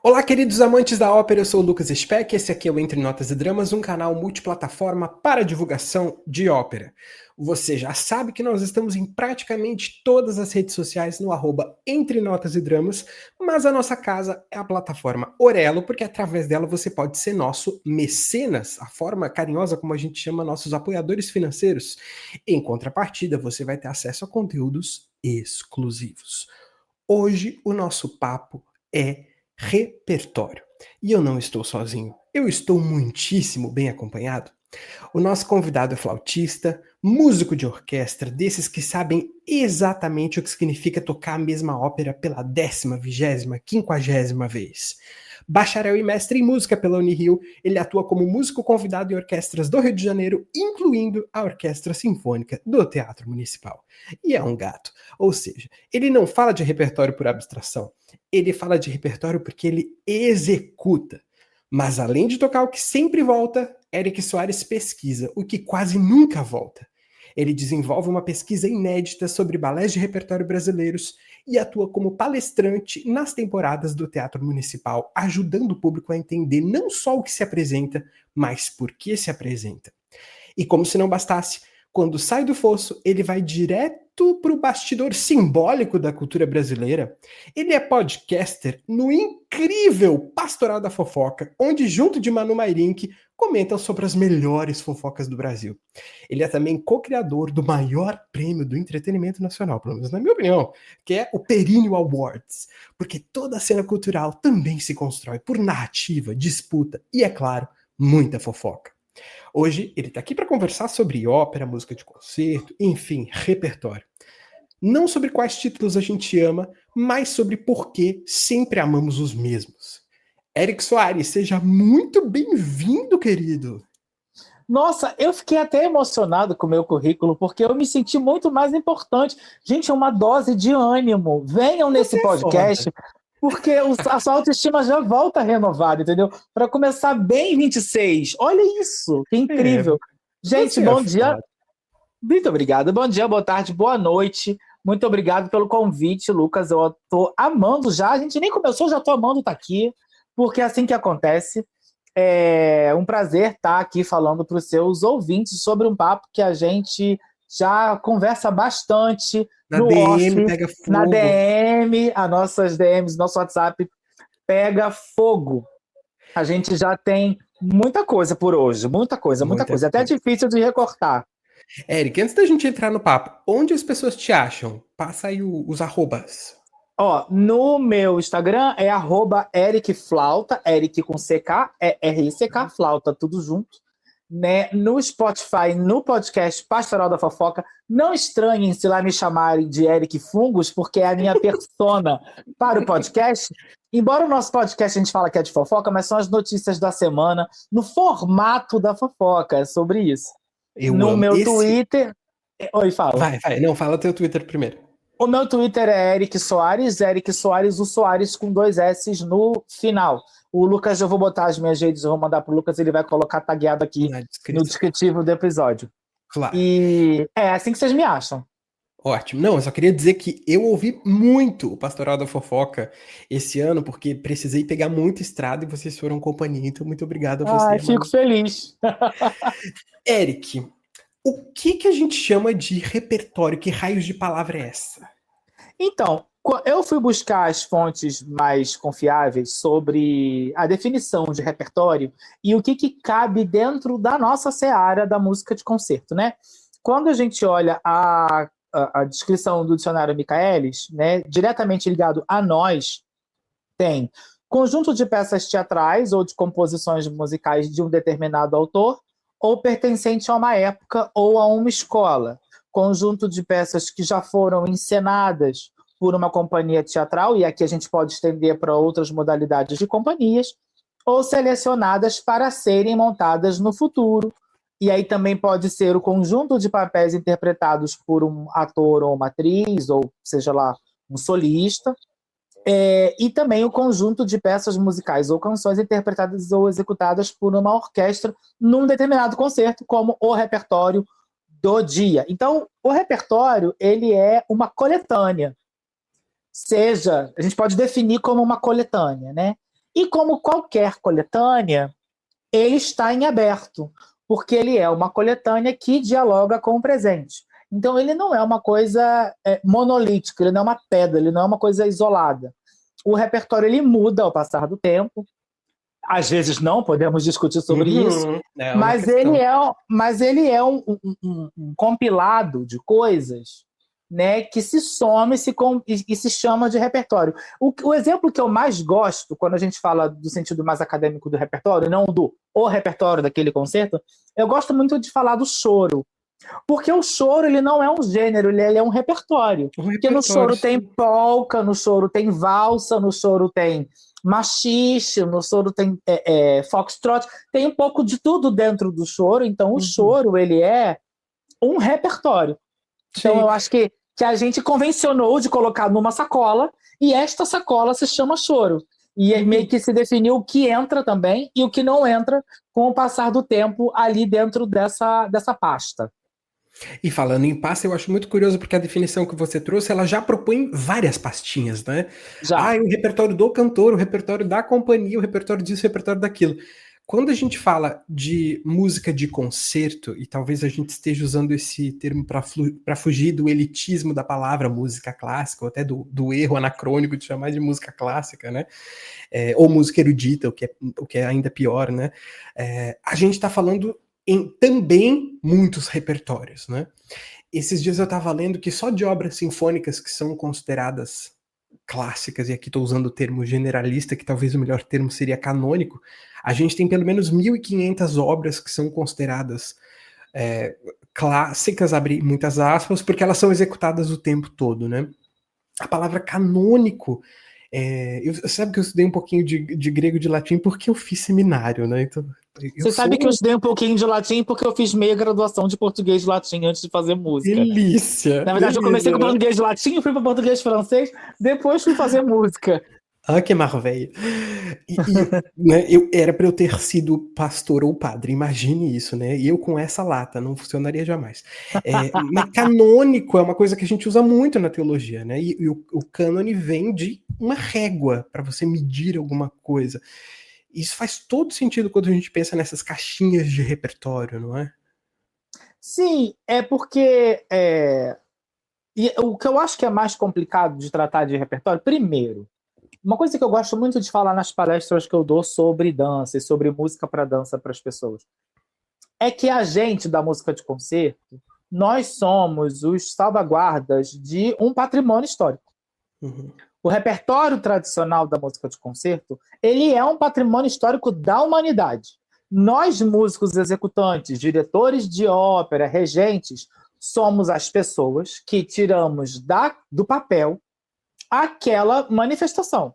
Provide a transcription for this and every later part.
Olá, queridos amantes da ópera, eu sou o Lucas Speck, esse aqui é o Entre Notas e Dramas, um canal multiplataforma para divulgação de ópera. Você já sabe que nós estamos em praticamente todas as redes sociais no Entre Notas e Dramas, mas a nossa casa é a plataforma Orelo, porque através dela você pode ser nosso mecenas, a forma carinhosa como a gente chama nossos apoiadores financeiros. Em contrapartida, você vai ter acesso a conteúdos exclusivos. Hoje o nosso papo é repertório. E eu não estou sozinho, eu estou muitíssimo bem acompanhado. O nosso convidado é flautista, músico de orquestra, desses que sabem exatamente o que significa tocar a mesma ópera pela 10ª, 20ª, 50ª vez. Bacharel e mestre em música pela Unirio, ele atua como músico convidado em orquestras do Rio de Janeiro, incluindo a Orquestra Sinfônica do Teatro Municipal. E é um gato, ou seja, ele não fala de repertório por abstração, ele fala de repertório porque ele executa. Mas além de tocar o que sempre volta, Eric Soares pesquisa o que quase nunca volta. Ele desenvolve uma pesquisa inédita sobre balés de repertório brasileiros e atua como palestrante nas temporadas do Teatro Municipal, ajudando o público a entender não só o que se apresenta, mas por que se apresenta. E como se não bastasse, quando sai do fosso, ele vai direto para o bastidor simbólico da cultura brasileira. Ele é podcaster no incrível Pastoral da Fofoca, onde, junto de Manu Mairink, comentam sobre as melhores fofocas do Brasil. Ele é também co-criador do maior prêmio do entretenimento nacional, pelo menos na minha opinião, que é o Períneo Awards, porque toda a cena cultural também se constrói por narrativa, disputa e, é claro, muita fofoca. Hoje ele está aqui para conversar sobre ópera, música de concerto, enfim, repertório. Não sobre quais títulos a gente ama, mas sobre por que sempre amamos os mesmos. Eric Soares, seja muito bem-vindo, querido. Nossa, eu fiquei até emocionado com o meu currículo, porque eu me senti muito mais importante. Gente, é uma dose de ânimo. Venham Você nesse é podcast, foda. porque a sua autoestima já volta renovada, entendeu? Para começar bem 26. Olha isso, que É, incrível. Gente, você é bom dia. foda. Muito obrigado. Bom dia, boa tarde, boa noite. Muito obrigado pelo convite, Lucas. Eu tô amando já. A gente nem começou, já tô amando estar aqui, porque é assim que acontece. É um prazer estar aqui falando para os seus ouvintes sobre um papo que a gente já conversa bastante Na no off, DM pega na fogo. DM, as nossas DMs, nosso WhatsApp pega fogo. A gente já tem muita coisa por hoje, muita coisa, muita Muita coisa. Até coisa. difícil de recortar. Eric, antes da gente entrar no papo, onde as pessoas te acham? Passa aí os arrobas. Ó, no meu Instagram é @ericflauta, Eric com CK, é RICK, flauta, tudo junto. Né? No Spotify, no podcast Pastoral da Fofoca, não estranhem se lá me chamarem de Eric Fungos, porque é a minha persona para o podcast. Embora o nosso podcast a gente fala que é de fofoca, mas são as notícias da semana, no formato da fofoca, é sobre isso. Eu No amo. meu Esse. Twitter. Oi, fala. Vai. Não, fala teu Twitter primeiro. O meu Twitter é Eric Soares, o Soares com 2 S no final. O Lucas, eu vou botar as minhas redes, eu vou mandar pro Lucas, ele vai colocar tagueado aqui Na no descrição. descritivo do episódio. Claro. E é assim que vocês me acham. Ótimo. Não, eu só queria dizer que eu ouvi muito o Pastoral da Fofoca esse ano, porque precisei pegar muita estrada e vocês foram companhia. Então, muito obrigado a você, Ai, fico mano. feliz. Eric, o que que a gente chama de repertório? Que raios de palavra é essa? Então, eu fui buscar as fontes mais confiáveis sobre a definição de repertório e o que cabe dentro da nossa seara da música de concerto, né? Quando a gente olha a descrição do dicionário Michaelis, né, diretamente ligado a nós, tem conjunto de peças teatrais ou de composições musicais de um determinado autor ou pertencente a uma época ou a uma escola. Conjunto de peças que já foram encenadas por uma companhia teatral, e aqui a gente pode estender para outras modalidades de companhias, ou selecionadas para serem montadas no futuro. E aí também pode ser o conjunto de papéis interpretados por um ator ou uma atriz, ou seja lá, um solista, e também o conjunto de peças musicais ou canções interpretadas ou executadas por uma orquestra num determinado concerto, como o repertório do dia. Então, o repertório ele é uma coletânea. Seja, a gente pode definir como uma coletânea, né? E como qualquer coletânea, ele está em aberto, porque ele é uma coletânea que dialoga com o presente. Então, ele não é uma coisa monolítica, ele não é uma pedra, ele não é uma coisa isolada. O repertório ele muda ao passar do tempo. Às vezes não, podemos discutir sobre isso, mas ele é um compilado de coisas, né, que se soma e se chama de repertório. O exemplo que eu mais gosto, quando a gente fala do sentido mais acadêmico do repertório, não do o repertório daquele concerto, eu gosto muito de falar do choro. Porque o choro ele não é um gênero, ele é um repertório. Porque no choro tem polca, no choro tem valsa, no choro tem machixe, no choro tem foxtrot, tem um pouco de tudo dentro do choro. Então o choro ele é um repertório. Então eu acho que a gente convencionou de colocar numa sacola e esta sacola se chama choro. E meio que se definiu o que entra também e o que não entra com o passar do tempo ali dentro dessa pasta. E falando em pasta, eu acho muito curioso porque a definição que você trouxe, ela já propõe várias pastinhas, né? Já. O repertório do cantor, o repertório da companhia, o repertório disso, o repertório daquilo. Quando a gente fala de música de concerto, e talvez a gente esteja usando esse termo para fugir do elitismo da palavra música clássica, ou até do erro anacrônico de chamar de música clássica, né? Ou música erudita, o que é ainda pior, né? A gente está falando em também muitos repertórios, né? Esses dias eu estava lendo que só de obras sinfônicas que são consideradas clássicas, e aqui estou usando o termo generalista, que talvez o melhor termo seria canônico, a gente tem pelo menos 1.500 obras que são consideradas clássicas, abre muitas aspas, porque elas são executadas o tempo todo, né? A palavra canônico, sabe que eu estudei um pouquinho de grego e de latim porque eu fiz seminário, né? Então, Você sabe que eu estudei um pouquinho de latim porque eu fiz meia graduação de português e latim antes de fazer música. Delícia! Na verdade, eu comecei com português e latim, fui para português e francês, depois fui fazer música. Ah, que maravilha! Né, era para eu ter sido pastor ou padre, imagine isso, né? E eu com essa lata, não funcionaria jamais. Mas canônico é uma coisa que a gente usa muito na teologia, né? E o cânone vem de uma régua para você medir alguma coisa. Isso faz todo sentido quando a gente pensa nessas caixinhas de repertório, não é? Sim, é porque e o que eu acho que é mais complicado de tratar de repertório, primeiro, uma coisa que eu gosto muito de falar nas palestras que eu dou sobre dança e sobre música para dança para as pessoas, é que a gente da música de concerto, nós somos os salvaguardas de um patrimônio histórico. Uhum. O repertório tradicional da música de concerto, ele é um patrimônio histórico da humanidade. Nós, músicos executantes, diretores de ópera, regentes, somos as pessoas que tiramos do papel aquela manifestação.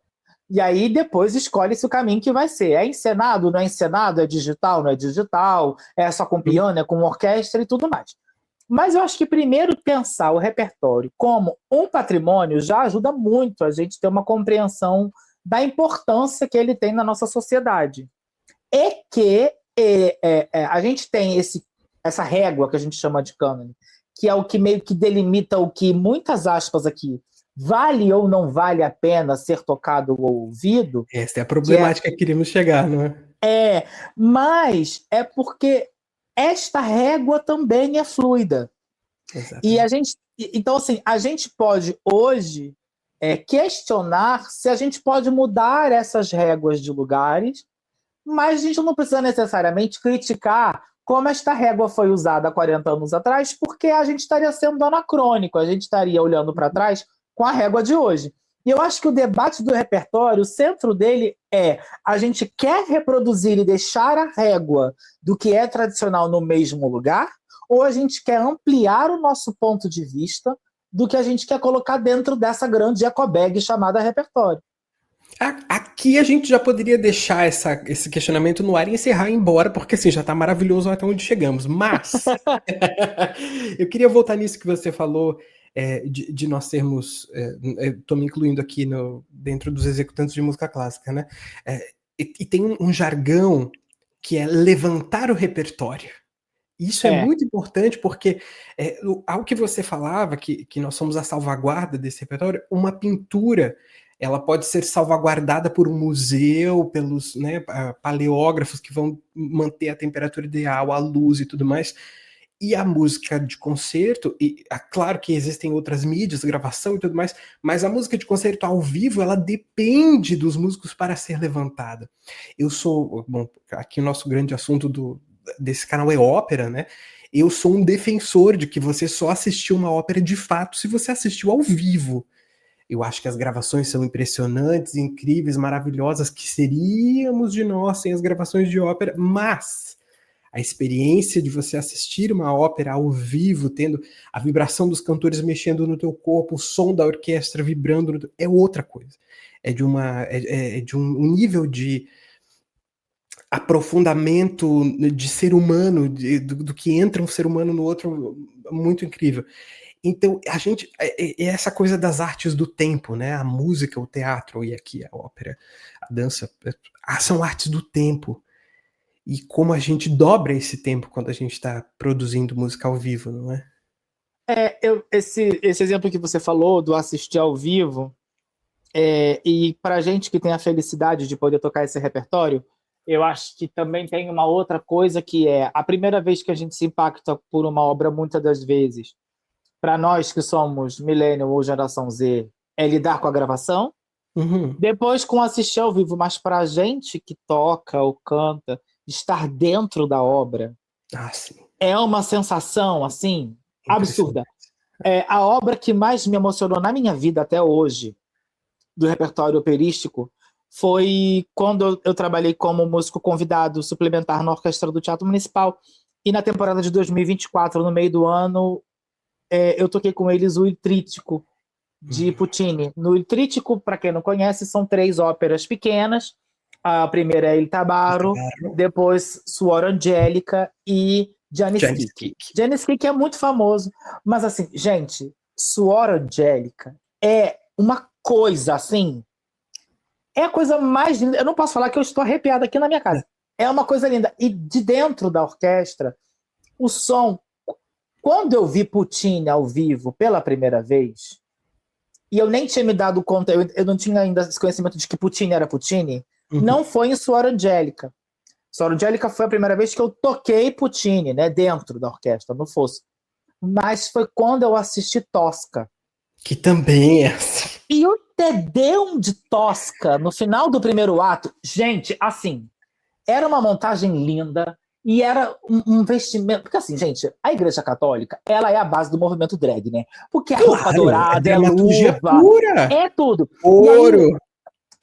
E aí depois escolhe-se o caminho que vai ser. É encenado, não é encenado, é digital, não é digital, é só com piano, é com orquestra e tudo mais. Mas eu acho que primeiro pensar o repertório como um patrimônio já ajuda muito a gente ter uma compreensão da importância que ele tem na nossa sociedade. E que a gente tem essa régua que a gente chama de cânone, que é o que meio que delimita o que, muitas aspas aqui, vale ou não vale a pena ser tocado ou ouvido. Essa é a problemática que queríamos chegar, não é? Mas é porque esta régua também é fluida. Exatamente. Então, assim, a gente pode hoje questionar se a gente pode mudar essas réguas de lugares, mas a gente não precisa necessariamente criticar como esta régua foi usada há 40 anos atrás, porque a gente estaria sendo anacrônico, a gente estaria olhando para trás com a régua de hoje. E eu acho que o debate do repertório, o centro dele a gente quer reproduzir e deixar a régua do que é tradicional no mesmo lugar, ou a gente quer ampliar o nosso ponto de vista do que a gente quer colocar dentro dessa grande ecobag chamada repertório. Aqui a gente já poderia deixar esse questionamento no ar e encerrar e ir embora, porque assim, já está maravilhoso até onde chegamos. Mas eu queria voltar nisso que você falou, de nós sermos, estou me incluindo aqui dentro dos executantes de música clássica, né? E tem um jargão que é levantar o repertório. Isso é muito importante porque, ao que você falava, que nós somos a salvaguarda desse repertório, uma pintura ela pode ser salvaguardada por um museu, pelos, né, paleógrafos que vão manter a temperatura ideal, a luz e tudo mais. E a música de concerto, e claro que existem outras mídias, gravação e tudo mais, mas a música de concerto ao vivo, ela depende dos músicos para ser levantada. Eu sou, bom, aqui o nosso grande assunto desse canal é ópera, né? Eu sou um defensor de que você só assistiu uma ópera de fato se você assistiu ao vivo. Eu acho que as gravações são impressionantes, incríveis, maravilhosas, que seríamos de nós sem as gravações de ópera, mas a experiência de você assistir uma ópera ao vivo, tendo a vibração dos cantores mexendo no teu corpo, o som da orquestra vibrando, é outra coisa. É de um nível de aprofundamento de ser humano, do que entra um ser humano no outro, muito incrível. Então, a gente, é essa coisa das artes do tempo, né? A música, o teatro, e aqui a ópera, a dança, são artes do tempo. E como a gente dobra esse tempo quando a gente está produzindo música ao vivo, não é? Esse exemplo que você falou do assistir ao vivo, e para a gente que tem a felicidade de poder tocar esse repertório, eu acho que também tem uma outra coisa que é a primeira vez que a gente se impacta por uma obra, muitas das vezes, para nós que somos millennial ou geração Z, é lidar com a gravação, depois com assistir ao vivo, mas para a gente que toca ou canta, estar dentro da obra, é uma sensação assim absurda. A obra que mais me emocionou na minha vida até hoje, do repertório operístico, foi quando eu trabalhei como músico convidado suplementar na Orquestra do Teatro Municipal, e na temporada de 2024, no meio do ano, eu toquei com eles o Il Trítico de Puccini. No Il Trítico, para quem não conhece, são 3 óperas pequenas. A primeira é Il Tabarro, depois Suor Angélica e Janis Kik. Janis Kik é muito famoso, mas assim, gente, Suor Angélica é uma coisa assim, é a coisa mais linda. Eu não posso falar que eu estou arrepiada aqui na minha casa. É uma coisa linda. E de dentro da orquestra, o som. Quando eu vi Puccini ao vivo pela primeira vez, e eu nem tinha me dado conta, eu não tinha ainda esse conhecimento de que Puccini era Puccini, não foi em Suor Angélica. Suor Angélica foi a primeira vez que eu toquei Puccini, né, dentro da orquestra, no fosso. Mas foi quando eu assisti Tosca. Que também é assim. E o Tedeum de Tosca, no final do primeiro ato, gente, assim, era uma montagem linda e era um investimento. Porque assim, gente, a Igreja Católica, ela é a base do movimento drag, né? Porque a roupa dourada, é luva, pura. É tudo. Ouro.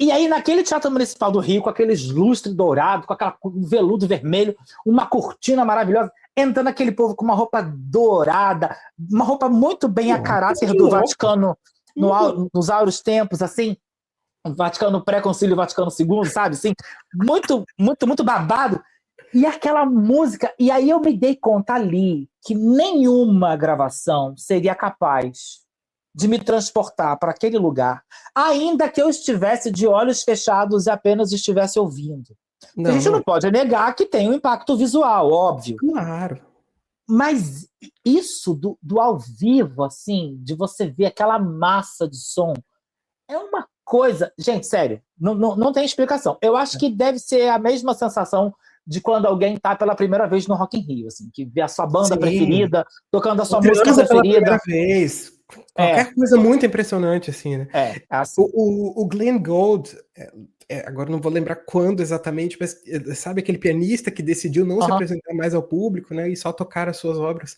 E aí, naquele Teatro Municipal do Rio, com aqueles lustres dourados, com aquele veludo vermelho, uma cortina maravilhosa, entrando aquele povo com uma roupa dourada, uma roupa muito bem a caráter do Vaticano, nos áureos tempos, assim, Vaticano pré-concílio, Vaticano II, sabe? Assim, muito, muito, muito babado. E aquela música, e aí eu me dei conta ali que nenhuma gravação seria capaz de me transportar para aquele lugar, ainda que eu estivesse de olhos fechados e apenas estivesse ouvindo. A gente não pode negar que tem um impacto visual, óbvio. Claro. Mas isso do ao vivo, assim, de você ver aquela massa de som, é uma coisa... Gente, sério, não tem explicação. Eu acho que deve ser a mesma sensação de quando alguém tá pela primeira vez no Rock in Rio, assim, que vê a sua banda preferida, tocando a sua música preferida. Pela primeira vez. Qualquer coisa muito impressionante, assim, né? Assim. O Glenn Gould, agora não vou lembrar quando exatamente, mas sabe aquele pianista que decidiu não se apresentar mais ao público, né, e só tocar as suas obras?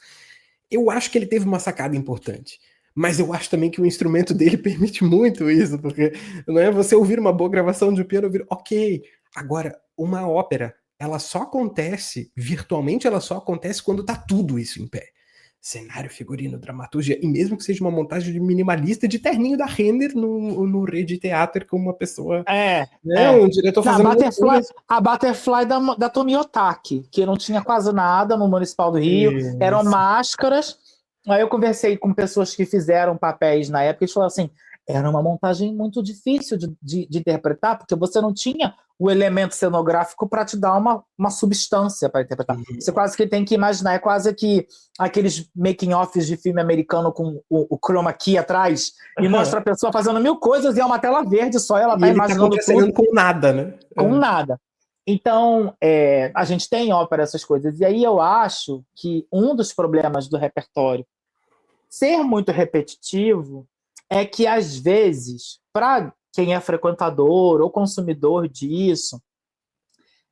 Eu acho que ele teve uma sacada importante. Mas eu acho também que o instrumento dele permite muito isso, porque não é você ouvir uma boa gravação de um piano, ouvir, ok. Agora, uma ópera, ela só acontece, virtualmente ela só acontece quando tá tudo isso em pé. Cenário, figurino, dramaturgia, e mesmo que seja uma montagem minimalista de terninho da Renner no Rede Teatro com uma pessoa, um diretor fazendo a Butterfly da Tomiotaki, que não tinha quase nada no Municipal do Rio, eram máscaras. Aí eu conversei com pessoas que fizeram papéis na época e eles falaram assim, era uma montagem muito difícil de interpretar, porque você não tinha o elemento cenográfico para te dar uma substância para interpretar. Você quase que tem que imaginar, é quase que aqueles making-offs de filme americano com o chroma key atrás, e mostra a pessoa fazendo 1000 coisas e é uma tela verde só, e ela está imaginando tudo. Com nada, né? Com nada. Então, a gente tem em ópera essas coisas. E aí eu acho que um dos problemas do repertório ser muito repetitivo é que, às vezes, para quem é frequentador ou consumidor disso,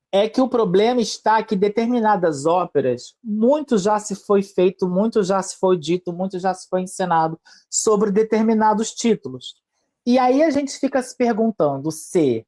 é que o problema está que determinadas óperas, muito já se foi feito, muito já se foi dito, muito já se foi encenado sobre determinados títulos. E aí a gente fica se perguntando se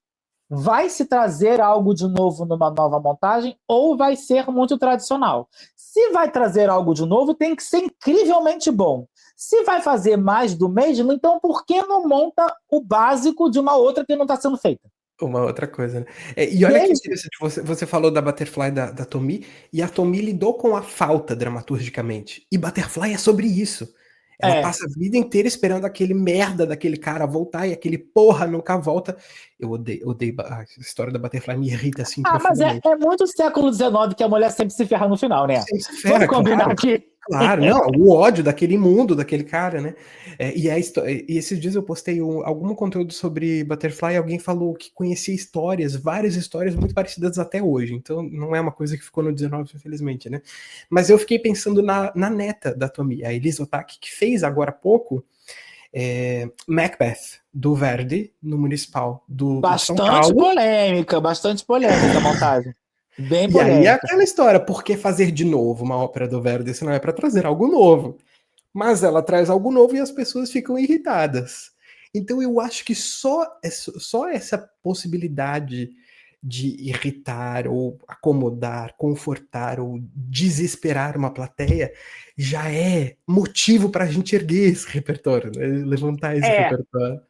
vai se trazer algo de novo numa nova montagem ou vai ser muito tradicional. Se vai trazer algo de novo, tem que ser incrivelmente bom. Se vai fazer mais do mesmo, então por que não monta o básico de uma outra que não está sendo feita? Uma outra coisa, né? E olha que interessante, você falou da Butterfly da Tomie, e a Tomie lidou com a falta dramaturgicamente. E Butterfly é sobre isso. Ela passa a vida inteira esperando aquele merda daquele cara voltar, e aquele porra nunca volta. Eu odeio a história da Butterfly, me irrita assim profundamente. Mas é muito século XIX que a mulher sempre se ferra no final, né? Sempre se ferra, vamos combinar claro. aqui. Claro, não, o ódio daquele imundo, daquele cara, né? E esses dias eu postei algum conteúdo sobre Butterfly e alguém falou que conhecia várias histórias muito parecidas até hoje. Então não é uma coisa que ficou no 19, infelizmente, né? Mas eu fiquei pensando na neta da Tomie, a Elisa Otaki, que fez agora há pouco Macbeth, do Verdi, no Municipal do São Paulo. Bastante polêmica a montagem. Bem polêmica. E aí é aquela história, por que fazer de novo uma ópera do Verdi se não é para trazer algo novo? Mas ela traz algo novo e as pessoas ficam irritadas. Então eu acho que só essa possibilidade de irritar ou acomodar, confortar ou desesperar uma plateia já é motivo para a gente erguer esse repertório, né? Levantar esse repertório.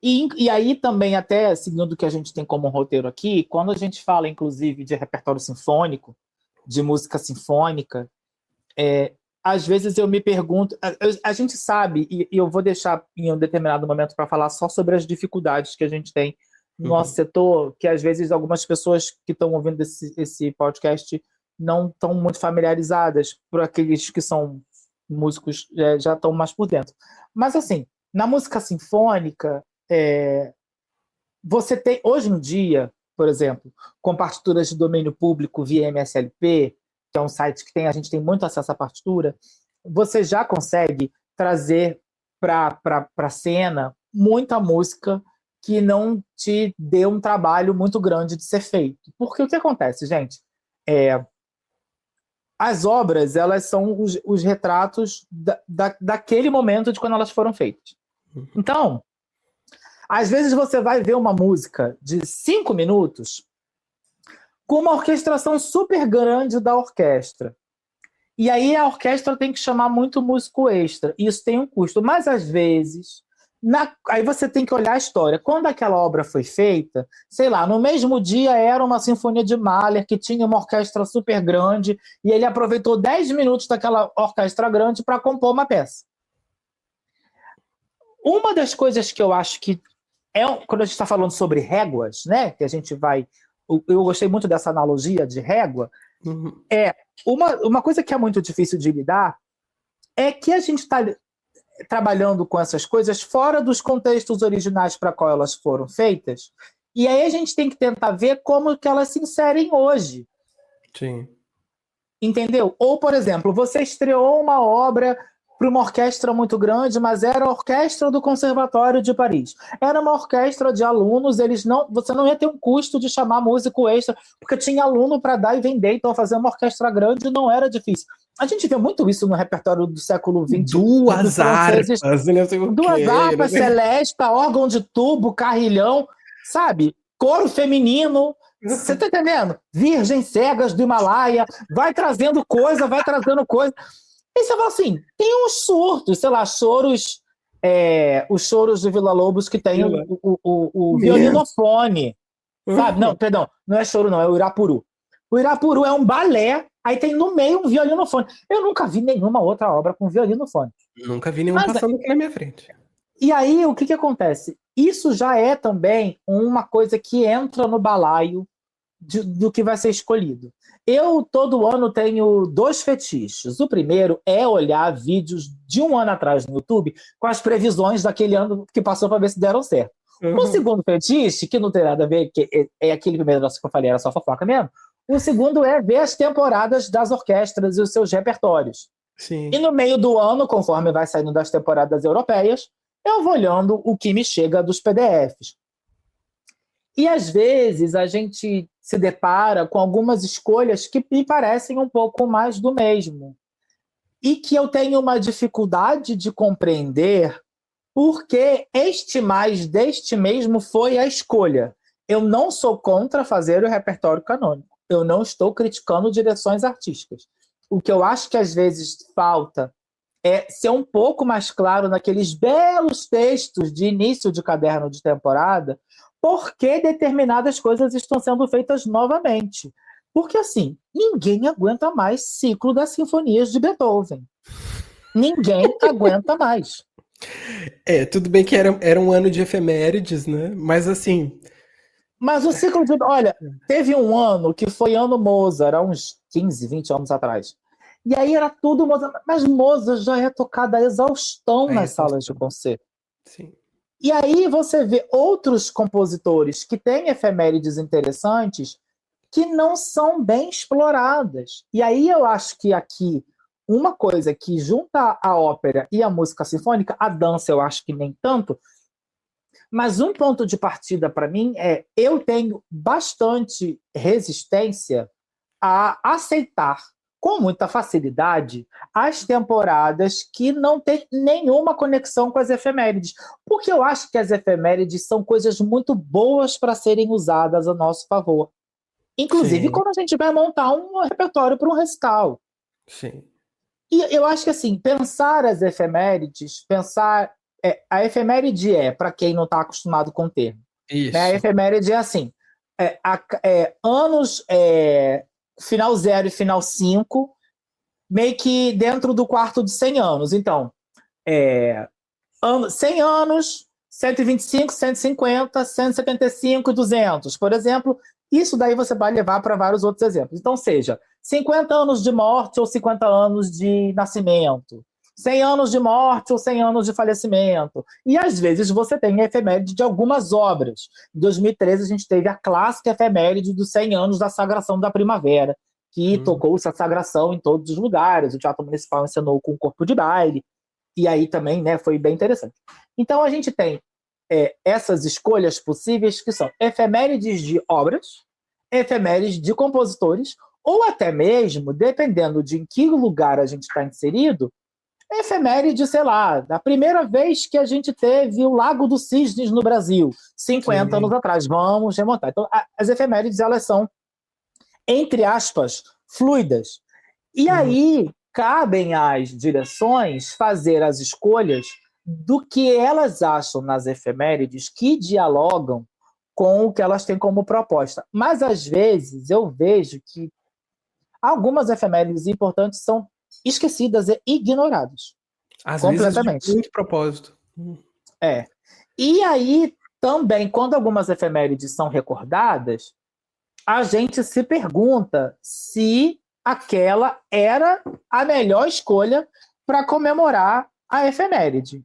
E aí também, até seguindo o que a gente tem como roteiro aqui, quando a gente fala, inclusive, de repertório sinfônico, de música sinfônica, às vezes eu me pergunto, a gente sabe, e eu vou deixar em um determinado momento para falar só sobre as dificuldades que a gente tem no nosso setor, que às vezes algumas pessoas que estão ouvindo esse podcast não estão muito familiarizadas, por aqueles que são músicos já estão mais por dentro. Mas assim, na música sinfônica, você tem, hoje em dia, por exemplo, com partituras de domínio público via MSLP, que é um site que a gente tem muito acesso à partitura, você já consegue trazer para a cena muita música que não te dê um trabalho muito grande de ser feito. Porque o que acontece, gente? As obras, elas são os retratos daquele momento de quando elas foram feitas. Então, às vezes você vai ver uma música de 5 minutos com uma orquestração super grande da orquestra. E aí a orquestra tem que chamar muito músico extra. Isso tem um custo. Mas, às vezes, aí você tem que olhar a história. Quando aquela obra foi feita, sei lá, no mesmo dia era uma sinfonia de Mahler que tinha uma orquestra super grande e ele aproveitou 10 minutos daquela orquestra grande para compor uma peça. Uma das coisas que eu acho que quando a gente está falando sobre réguas, né, que a gente vai... Eu gostei muito dessa analogia de régua. Uma coisa que é muito difícil de lidar é que a gente está trabalhando com essas coisas fora dos contextos originais para qual elas foram feitas, e aí a gente tem que tentar ver como que elas se inserem hoje. Sim. Entendeu? Ou, por exemplo, você estreou uma obra para uma orquestra muito grande, mas era a orquestra do Conservatório de Paris. Era uma orquestra de alunos, você não ia ter um custo de chamar músico extra, porque tinha aluno para dar e vender, então fazer uma orquestra grande não era difícil. A gente vê muito isso no repertório do século XX. Duas harpas, celesta, órgão de tubo, carrilhão, sabe? Coro feminino. Você tá entendendo? Virgens cegas do Himalaia, vai trazendo coisa. E você fala assim, tem uns surtos, sei lá, choros, os choros de Villa-Lobos que tem o violinofone, sabe? Não, perdão, não é choro não, é o Irapuru. O Irapuru é um balé, aí tem no meio um violinofone. Eu nunca vi nenhuma outra obra com violinofone. Nunca vi nenhum passando aqui na minha frente. E aí, o que acontece? isso já é também uma coisa que entra no balaio do que vai ser escolhido. Eu, todo ano, tenho 2 fetiches. O primeiro é olhar vídeos de um ano atrás no YouTube com as previsões daquele ano que passou para ver se deram certo. O segundo fetiche, que não tem nada a ver, que é aquele primeiro negócio que eu falei, era só fofoca mesmo. O segundo é ver as temporadas das orquestras e os seus repertórios. Sim. E no meio do ano, conforme vai saindo das temporadas europeias, eu vou olhando o que me chega dos PDFs. E às vezes a gente se depara com algumas escolhas que me parecem um pouco mais do mesmo. E que eu tenho uma dificuldade de compreender porque este mais deste mesmo foi a escolha. Eu não sou contra fazer o repertório canônico. Eu não estou criticando direções artísticas. O que eu acho que às vezes falta é ser um pouco mais claro naqueles belos textos de início de caderno de temporada, por que determinadas coisas estão sendo feitas novamente. Porque, assim, ninguém aguenta mais ciclo das sinfonias de Beethoven. Ninguém aguenta mais. Tudo bem que era um ano de efemérides, né? Mas assim. Mas o ciclo de. Olha, teve um ano que foi ano Mozart, há uns 15, 20 anos atrás. E aí era tudo Mozart. Mas Mozart já é tocado a exaustão nas salas de concerto. Sim. E aí você vê outros compositores que têm efemérides interessantes que não são bem exploradas. E aí eu acho que aqui uma coisa que junta a ópera e a música sinfônica, a dança eu acho que nem tanto, mas um ponto de partida para mim é eu tenho bastante resistência a aceitar com muita facilidade as temporadas que não têm nenhuma conexão com as efemérides. Porque eu acho que as efemérides são coisas muito boas para serem usadas a nosso favor. Inclusive, quando a gente vai montar um repertório para um recital. Sim. E eu acho que, assim, pensar as efemérides, a efeméride para quem não está acostumado com o termo. Isso. Né? A efeméride é assim, anos, final 0 e final 5, meio que dentro do quarto de 100 anos. Então, 100 anos, 125, 150, 175 e 200, por exemplo. Isso daí você vai levar para vários outros exemplos. Então, seja 50 anos de morte ou 50 anos de nascimento, 100 anos de morte ou 100 anos de falecimento. E, às vezes, você tem a efeméride de algumas obras. Em 2013, a gente teve a clássica efeméride dos 100 anos da Sagração da Primavera, que tocou-se a sagração em todos os lugares. O Teatro Municipal encenou com o corpo de baile. E aí também, né, foi bem interessante. Então, a gente tem essas escolhas possíveis que são efemérides de obras, efemérides de compositores, ou até mesmo, dependendo de em que lugar a gente está inserido, efeméride, sei lá, da primeira vez que a gente teve o Lago dos Cisnes no Brasil, 50 anos atrás. Vamos remontar. Então, as efemérides, elas são, entre aspas, fluidas. E aí, cabem às direções fazer as escolhas do que elas acham nas efemérides que dialogam com o que elas têm como proposta. Mas, às vezes, eu vejo que algumas efemérides importantes são esquecidas e ignoradas. Às completamente. vezes de muito propósito. E aí, também, quando algumas efemérides são recordadas, a gente se pergunta se aquela era a melhor escolha para comemorar a efeméride.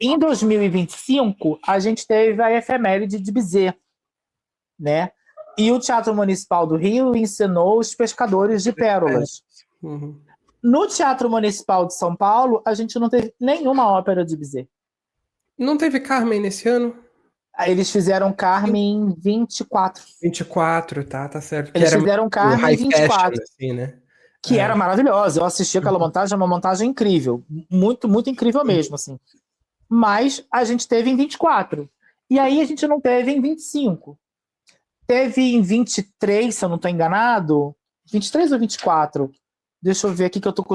Em 2025, a gente teve a efeméride de Bizet, né? E o Teatro Municipal do Rio ensinou os pescadores de pérolas. No Teatro Municipal de São Paulo, a gente não teve nenhuma ópera de Bizet. Não teve Carmen nesse ano? Eles fizeram Carmen em 24. 24, tá certo. Eles fizeram Carmen em 24. Assim, né? Que era maravilhosa. Eu assisti aquela montagem, é uma montagem incrível. Muito, muito incrível mesmo, assim. Mas a gente teve em 24. E aí a gente não teve em 25. Teve em 23, se eu não estou enganado. 23 ou 24? Deixa eu ver aqui que eu tô com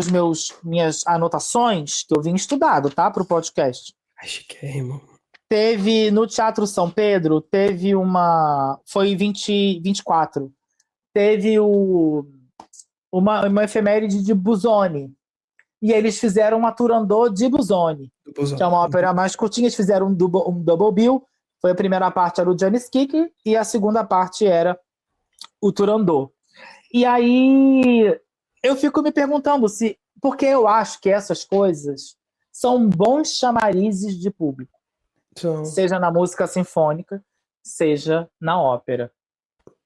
minhas anotações, que eu vim estudado, tá? Para o podcast. Acho que é, irmão. Teve no Teatro São Pedro, teve uma. Foi 24. Teve uma efeméride de Busoni, e eles fizeram uma Turandot de Busoni, que é uma ópera mais curtinha. Eles fizeram um double bill. Foi a primeira parte era o Janis Kick e a segunda parte era o Turandot. E aí eu fico me perguntando porque eu acho que essas coisas são bons chamarizes de público, seja na música sinfônica, seja na ópera.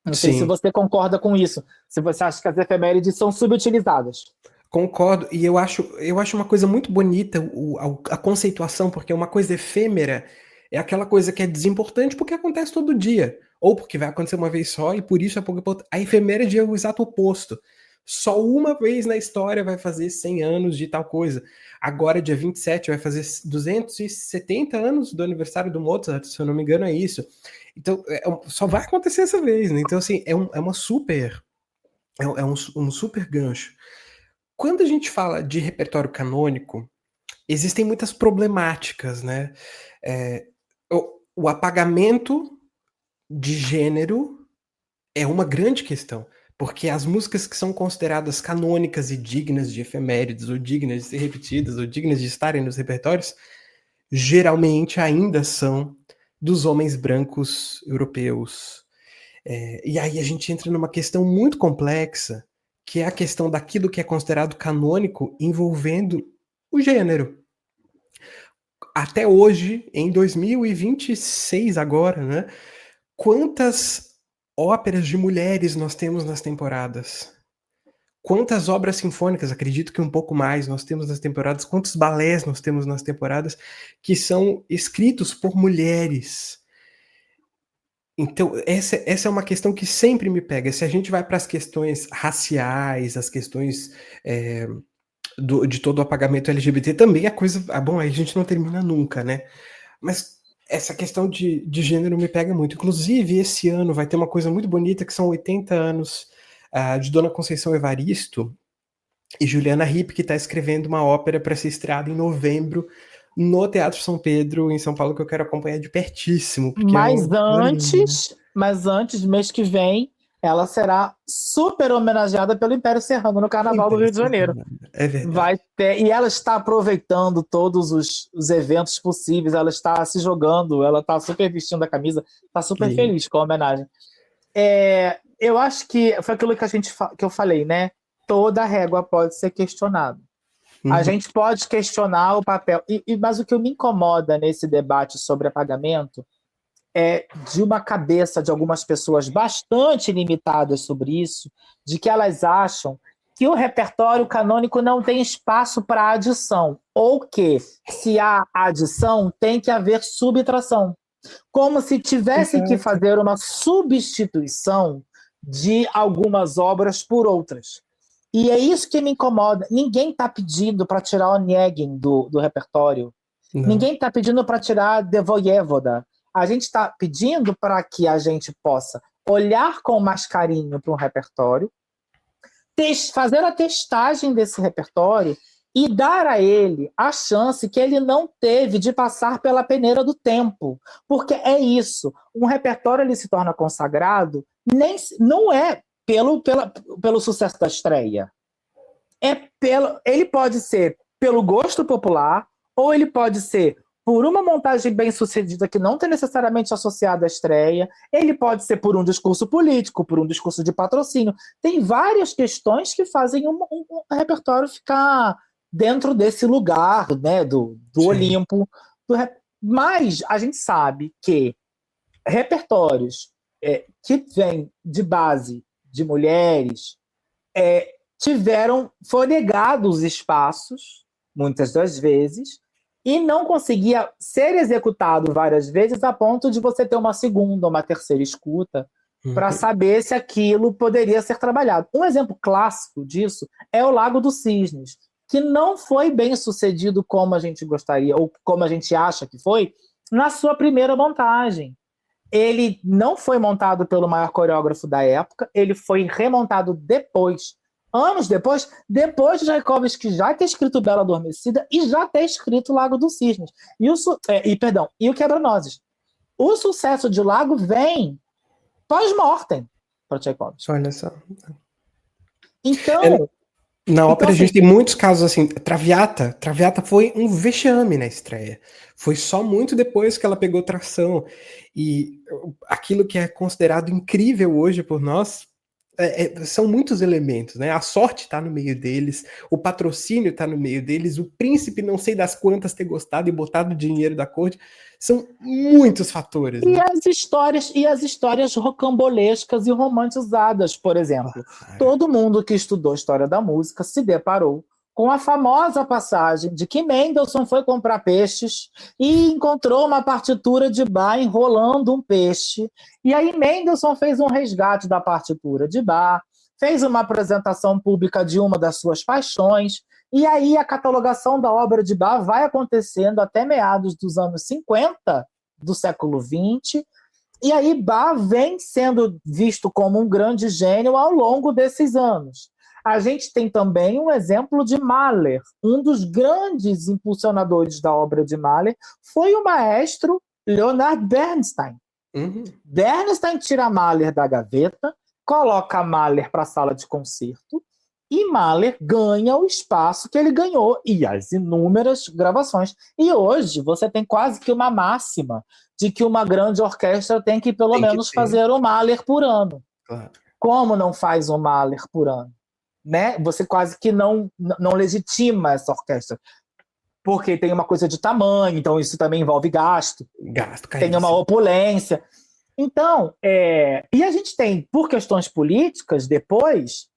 Não sei se você concorda com isso, se você acha que as efemérides são subutilizadas. Concordo, e eu acho uma coisa muito bonita a conceituação, porque uma coisa efêmera é aquela coisa que é desimportante porque acontece todo dia, ou porque vai acontecer uma vez só e por isso é pouco importante. A efeméride é o exato oposto. Só uma vez na história vai fazer 100 anos de tal coisa. Agora, dia 27, vai fazer 270 anos do aniversário do Mozart, se eu não me engano, é isso. Então, só vai acontecer essa vez, né? Então, assim, é um super gancho. Quando a gente fala de repertório canônico, existem muitas problemáticas, né? O apagamento de gênero é uma grande questão, porque as músicas que são consideradas canônicas e dignas de efemérides, ou dignas de ser repetidas, ou dignas de estarem nos repertórios, geralmente ainda são dos homens brancos europeus. E aí a gente entra numa questão muito complexa, que é a questão daquilo que é considerado canônico envolvendo o gênero. Até hoje, em 2026 agora, né? Quantas óperas de mulheres nós temos nas temporadas? Quantas obras sinfônicas, acredito que um pouco mais, nós temos nas temporadas? Quantos balés nós temos nas temporadas que são escritos por mulheres? Então, essa é uma questão que sempre me pega. Se a gente vai para as questões raciais, as questões de todo o apagamento LGBT, também a coisa... bom, aí a gente não termina nunca, né? Mas essa questão de gênero me pega muito. Inclusive, esse ano vai ter uma coisa muito bonita, que são 80 anos de Dona Conceição Evaristo e Juliana Ripp, que está escrevendo uma ópera para ser estreada em novembro no Teatro São Pedro, em São Paulo, que eu quero acompanhar de pertíssimo. Mas antes, mês que vem, ela será super homenageada pelo Império Serrano no Carnaval do Rio de Janeiro. É verdade. E ela está aproveitando todos os eventos possíveis, ela está se jogando, ela está super vestindo a camisa, está super feliz com a homenagem. Eu acho que foi aquilo que eu falei, né? Toda régua pode ser questionada. A gente pode questionar o papel. Mas o que me incomoda nesse debate sobre apagamento é de uma cabeça de algumas pessoas bastante limitadas sobre isso, de que elas acham que o repertório canônico não tem espaço para adição, ou que, se há adição, tem que haver subtração. Como se tivesse que fazer uma substituição de algumas obras por outras. E é isso que me incomoda. Ninguém está pedindo para tirar o Onegin do repertório. Não. Ninguém está pedindo para tirar The Voyevoda. A gente está pedindo para que a gente possa olhar com mais carinho para um repertório, fazer a testagem desse repertório e dar a ele a chance que ele não teve de passar pela peneira do tempo. Porque é isso. Um repertório ele se torna consagrado, não é pelo sucesso da estreia. Ele pode ser pelo gosto popular, ou ele pode ser por uma montagem bem sucedida que não está necessariamente associada à estreia, ele pode ser por um discurso político, por um discurso de patrocínio. Tem várias questões que fazem um repertório ficar dentro desse lugar, né, do Olimpo. Mas a gente sabe que repertórios que vêm de base de mulheres foram negados espaços, muitas das vezes, e não conseguia ser executado várias vezes a ponto de você ter uma segunda ou uma terceira escuta para saber se aquilo poderia ser trabalhado. Um exemplo clássico disso é o Lago dos Cisnes, que não foi bem sucedido como a gente gostaria, ou como a gente acha que foi, na sua primeira montagem. Ele não foi montado pelo maior coreógrafo da época, ele foi remontado depois, anos depois de Tchaikovsky já ter escrito Bela Adormecida e já ter escrito Lago dos Cisnes. E o Quebra-Nozes. O sucesso de Lago vem pós-mortem para Tchaikovsky. Olha só. Então, Na Então, ópera a assim, gente tem muitos casos assim. Traviata foi um vexame na estreia. Foi só muito depois que ela pegou tração. E aquilo que é considerado incrível hoje por nós são muitos elementos, né? A sorte está no meio deles, o patrocínio está no meio deles, o príncipe não sei das quantas ter gostado e botado dinheiro da corte. São muitos fatores, né? e as histórias rocambolescas e romantizadas, por exemplo. Claro. Todo mundo que estudou história da música se deparou com a famosa passagem de que Mendelssohn foi comprar peixes e encontrou uma partitura de Bach enrolando um peixe. E aí Mendelssohn fez um resgate da partitura de Bach, fez uma apresentação pública de uma das suas paixões, e aí a catalogação da obra de Bach vai acontecendo até meados dos anos 50 do século XX, e aí Bach vem sendo visto como um grande gênio ao longo desses anos. A gente tem também um exemplo de Mahler. Um dos grandes impulsionadores da obra de Mahler foi o maestro Leonard Bernstein. Uhum. Bernstein tira Mahler da gaveta, coloca Mahler para a sala de concerto, e Mahler ganha o espaço que ele ganhou e as inúmeras gravações. E hoje você tem quase que uma máxima de que uma grande orquestra tem que pelo menos fazer um Mahler por ano. Claro. Como não faz um Mahler por ano? Né? Você quase que não legitima essa orquestra. Porque tem uma coisa de tamanho, então isso também envolve gasto. Gasto, tem uma opulência. Então, e a gente tem, por questões políticas, depois,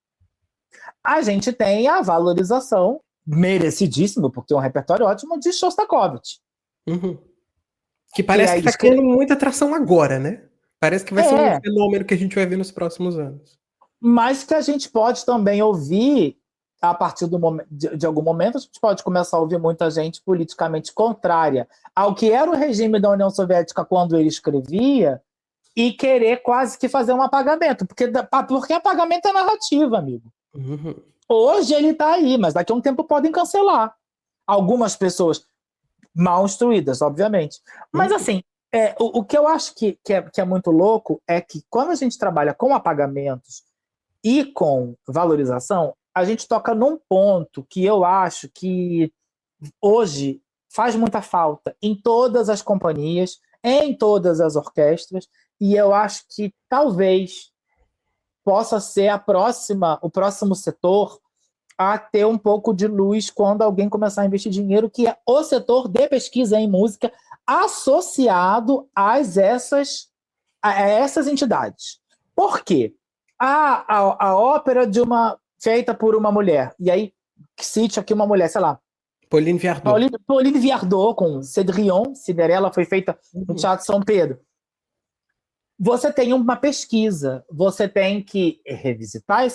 a gente tem a valorização merecidíssima, porque é um repertório ótimo, de Shostakovich. Uhum. Que parece que está tendo muita atração agora, né? Parece que vai ser um fenômeno que a gente vai ver nos próximos anos. Mas que a gente pode também ouvir, a partir de algum momento, a gente pode começar a ouvir muita gente politicamente contrária ao que era o regime da União Soviética quando ele escrevia e querer quase que fazer um apagamento, porque apagamento é narrativa, amigo. Uhum. Hoje ele está aí, mas daqui a um tempo podem cancelar. Algumas pessoas mal instruídas, obviamente. Mas assim, o que eu acho que é muito louco é que quando a gente trabalha com apagamentos e com valorização, a gente toca num ponto que eu acho que hoje faz muita falta em todas as companhias, em todas as orquestras, e eu acho que talvez possa ser o próximo setor a ter um pouco de luz quando alguém começar a investir dinheiro, que é o setor de pesquisa em música associado a essas entidades. Por quê? A ópera feita por uma mulher, e aí cite aqui uma mulher, sei lá, Pauline Viardot. Pauline Viardot com Cendrillon, Cinderela foi feita no Teatro São Pedro. Você tem uma pesquisa, você tem que revisitar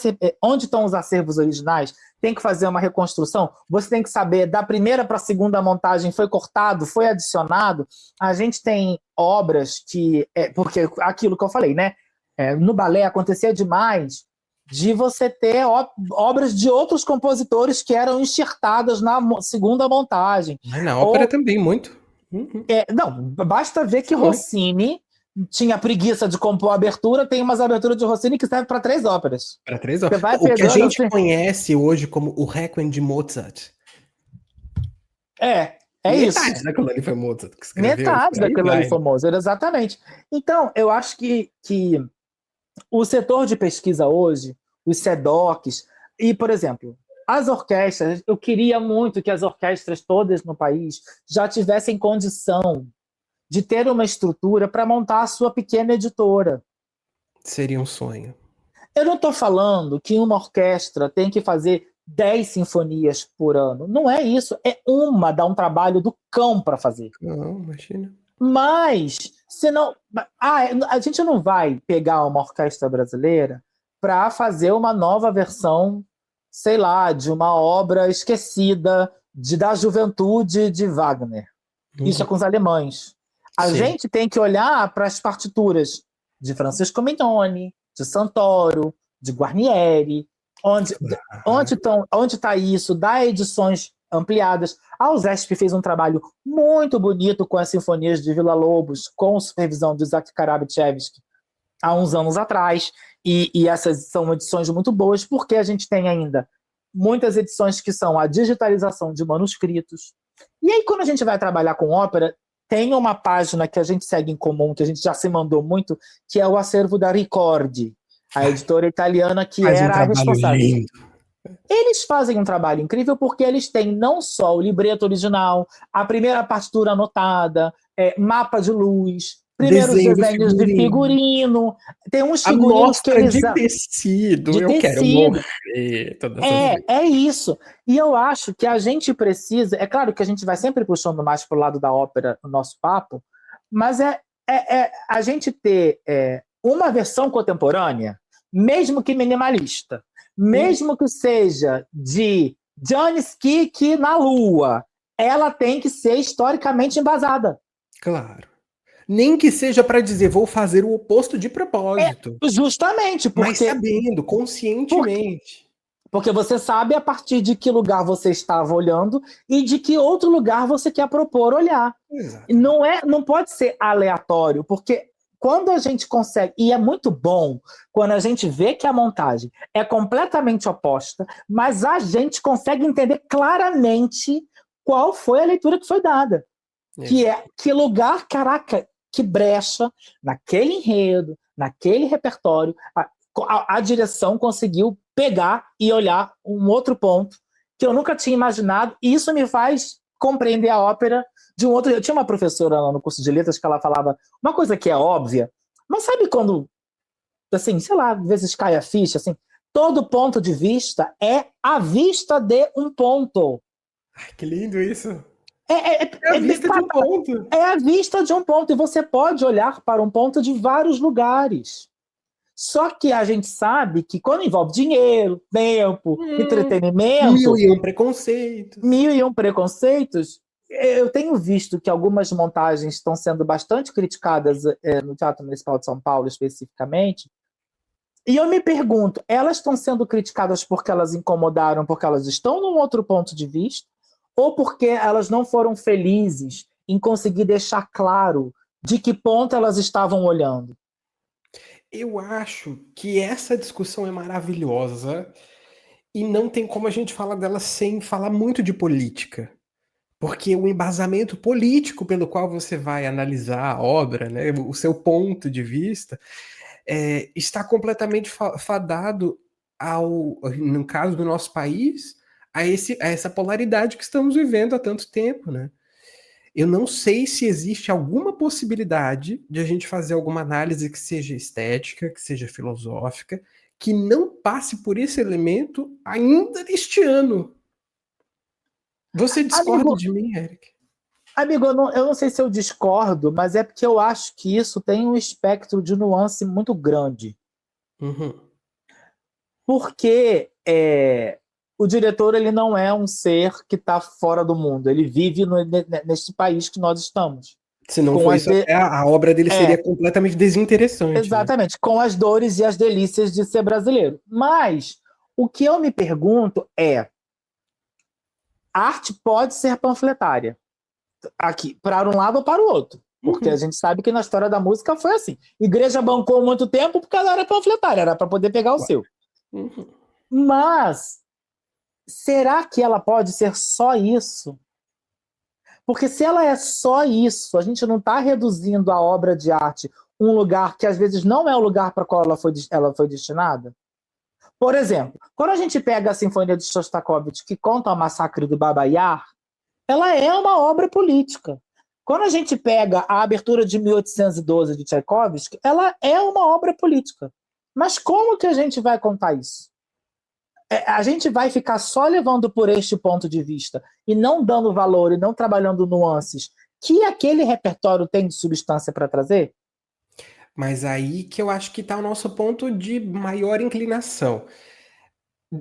onde estão os acervos originais, tem que fazer uma reconstrução, você tem que saber da primeira para a segunda montagem foi cortado, foi adicionado. A gente tem obras que, porque aquilo que eu falei, né? No balé acontecia demais de você ter obras de outros compositores que eram enxertadas na segunda montagem. Mas na ópera também, muito. Uhum. Não, basta ver que Rossini tinha preguiça de compor a abertura, tem umas aberturas de Rossini que servem para 3 óperas. Para 3 óperas. O que a gente conhece hoje como o Requiem de Mozart. Isso. Metade daquilo ali foi Mozart que escreveu. Metade daquilo ali foi Mozart, exatamente. Então, eu acho que o setor de pesquisa hoje, os CEDOCs, e, por exemplo, as orquestras, eu queria muito que as orquestras todas no país já tivessem condição de ter uma estrutura para montar a sua pequena editora. Seria um sonho. Eu não estou falando que uma orquestra tem que fazer 10 sinfonias por ano. Não é isso. Dá um trabalho do cão para fazer. Não, imagina. Mas, senão, a gente não vai pegar uma orquestra brasileira para fazer uma nova versão, sei lá, de uma obra esquecida da juventude de Wagner. Isso é com os alemães. A gente tem que olhar para as partituras de Francisco Mignone, de Santoro, de Guarnieri, onde está isso, das edições ampliadas. A USESP fez um trabalho muito bonito com as sinfonias de Villa-Lobos, com supervisão do Isaac Karabichevsky, há uns anos atrás, e essas são edições muito boas, porque a gente tem ainda muitas edições que são a digitalização de manuscritos. E aí, quando a gente vai trabalhar com ópera, tem uma página que a gente segue em comum, que a gente já se mandou muito, que é o acervo da Ricordi, a editora italiana que Faz um era a trabalho responsável. lindo. Eles fazem um trabalho incrível porque eles têm não só o libreto original, a primeira partitura anotada, mapa de luz, primeiros Desenho do desenhos de figurino. Tem uns figurinos que amostra eles... de tecido. De Eu quero tecido. morrer todas as vezes. É isso. E eu acho que a gente precisa... É claro que a gente vai sempre puxando mais para o lado da ópera no nosso papo, mas a gente ter uma versão contemporânea, mesmo que minimalista, mesmo que seja de Janis Kik na Lua, ela tem que ser historicamente embasada. Claro. Nem que seja para dizer, vou fazer o oposto de propósito. Justamente, porque... Mas sabendo, conscientemente. Porque você sabe a partir de que lugar você estava olhando e de que outro lugar você quer propor olhar. Exato. Não pode ser aleatório, porque quando a gente consegue, e é muito bom quando a gente vê que a montagem é completamente oposta, mas a gente consegue entender claramente qual foi a leitura que foi dada. Que é que lugar, caraca, que brecha naquele enredo, naquele repertório, a direção conseguiu pegar e olhar um outro ponto que eu nunca tinha imaginado, e isso me faz compreender a ópera de um outro... Eu tinha uma professora lá no curso de letras que ela falava uma coisa que é óbvia, mas sabe quando, assim, sei lá, às vezes cai a ficha, assim, todo ponto de vista é a vista de um ponto. Ai, que lindo isso. É a vista de um ponto. É a vista de um ponto, e você pode olhar para um ponto de vários lugares. Só que a gente sabe que quando envolve dinheiro, tempo, entretenimento... Mil e um preconceitos. Eu tenho visto que algumas montagens estão sendo bastante criticadas no Teatro Municipal de São Paulo, especificamente. E eu me pergunto, elas estão sendo criticadas porque elas incomodaram, porque elas estão num outro ponto de vista, ou porque elas não foram felizes em conseguir deixar claro de que ponto elas estavam olhando? Eu acho que essa discussão é maravilhosa e não tem como a gente falar dela sem falar muito de política. Porque o embasamento político pelo qual você vai analisar a obra, né, o seu ponto de vista, está completamente fadado no caso do nosso país, a essa polaridade que estamos vivendo há tanto tempo, né? Eu não sei se existe alguma possibilidade de a gente fazer alguma análise que seja estética, que seja filosófica, que não passe por esse elemento ainda neste ano. Você discorda de mim, Eric? Amigo, eu não sei se eu discordo, mas é porque eu acho que isso tem um espectro de nuance muito grande. Uhum. Porque o diretor ele não é um ser que está fora do mundo, ele vive neste país que nós estamos. Se não for isso, a obra dele seria completamente desinteressante. Exatamente, né? Com as dores e as delícias de ser brasileiro. Mas o que eu me pergunto é: a arte pode ser panfletária, aqui, para um lado ou para o outro. Porque a gente sabe que na história da música foi assim. Igreja bancou muito tempo porque ela era panfletária, era para poder pegar o seu. Mas será que ela pode ser só isso? Porque se ela é só isso, a gente não está reduzindo a obra de arte um lugar que às vezes não é o lugar para qual ela foi destinada. Por exemplo, quando a gente pega a Sinfonia de Shostakovich, que conta o massacre do Baba Yar, ela é uma obra política. Quando a gente pega a abertura de 1812 de Tchaikovsky, ela é uma obra política. Mas como que a gente vai contar isso? A gente vai ficar só levando por este ponto de vista e não dando valor e não trabalhando nuances que aquele repertório tem de substância para trazer? Mas aí que eu acho que está o nosso ponto de maior inclinação.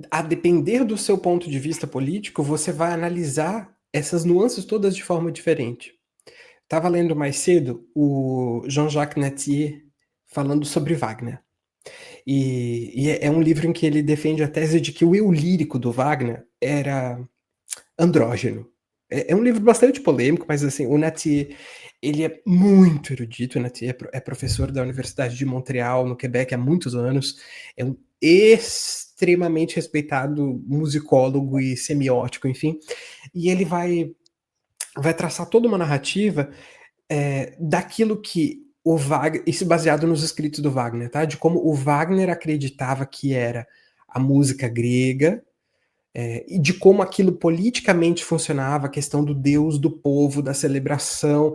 A depender do seu ponto de vista político, você vai analisar essas nuances todas de forma diferente. Estava lendo mais cedo o Jean-Jacques Nattier falando sobre Wagner. E é um livro em que ele defende a tese de que o eu lírico do Wagner era andrógeno. É um livro bastante polêmico, mas assim, o Nattier, ele é muito erudito. O Nattier é professor da Universidade de Montreal, no Quebec, há muitos anos. É um extremamente extremamente respeitado musicólogo e semiótico, enfim, e ele vai traçar toda uma narrativa daquilo que o Wagner, isso baseado nos escritos do Wagner, tá? De como o Wagner acreditava que era a música grega, e de como aquilo politicamente funcionava, a questão do Deus, do povo, da celebração,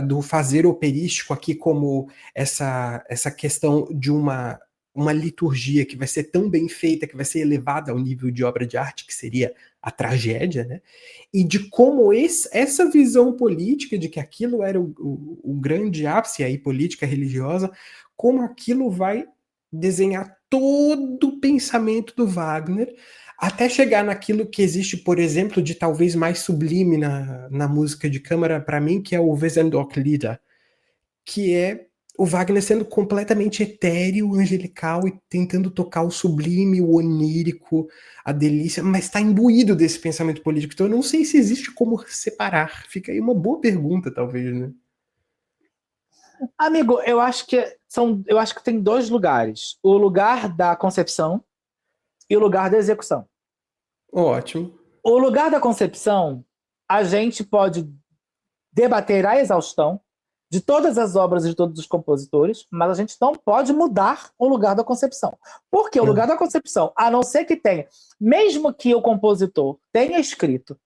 do fazer operístico aqui como essa questão de uma liturgia que vai ser tão bem feita, que vai ser elevada ao nível de obra de arte, que seria a tragédia, né? E de como essa visão política de que aquilo era o grande ápice aí, política religiosa, como aquilo vai desenhar todo o pensamento do Wagner, até chegar naquilo que existe, por exemplo, de talvez mais sublime na música de câmara para mim, que é o Wesendonck-Lieder, que é o Wagner sendo completamente etéreo, angelical e tentando tocar o sublime, o onírico, a delícia, mas está imbuído desse pensamento político. Então eu não sei se existe como separar. Fica aí uma boa pergunta, talvez, né? Amigo, eu acho que tem dois lugares: o lugar da concepção e o lugar da execução. Ótimo. O lugar da concepção, a gente pode debater a exaustão de todas as obras e de todos os compositores, mas a gente não pode mudar o lugar da concepção. Porque o lugar da concepção, a não ser que tenha, mesmo que o compositor tenha escrito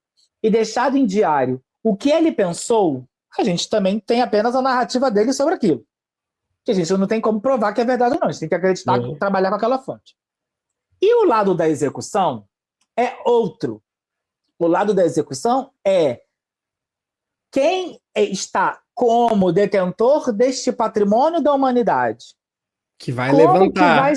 e deixado em diário o que ele pensou, a gente também tem apenas a narrativa dele sobre aquilo. Que a gente não tem como provar que é verdade ou não, a gente tem que acreditar, trabalhar com aquela fonte. E o lado da execução é outro. O lado da execução é quem está como detentor deste patrimônio da humanidade. Que vai levantar.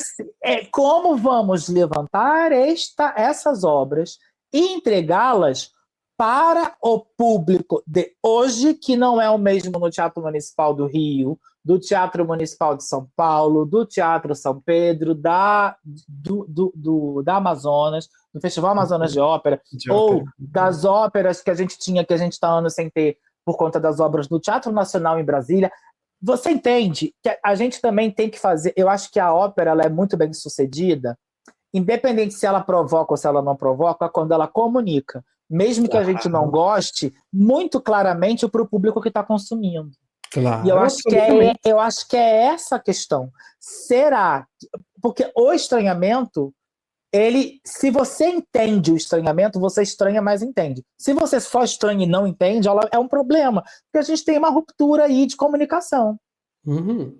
Como vamos levantar essas obras e entregá-las para o público de hoje, que não é o mesmo no Teatro Municipal do Rio, do Teatro Municipal de São Paulo, do Teatro São Pedro, da Amazonas, do Festival Amazonas de Ópera, ou das óperas que a gente está anos sem ter por conta das obras do Teatro Nacional em Brasília. Você entende que a gente também tem que fazer... Eu acho que a ópera ela é muito bem sucedida, independente se ela provoca ou se ela não provoca, quando ela comunica, mesmo que a gente não goste, muito claramente para o público que está consumindo. Claro, e eu acho que é essa a questão. Será? Porque o estranhamento, se você entende o estranhamento, você estranha, mas entende. Se você só estranha e não entende, é um problema, porque a gente tem uma ruptura aí de comunicação. Uhum.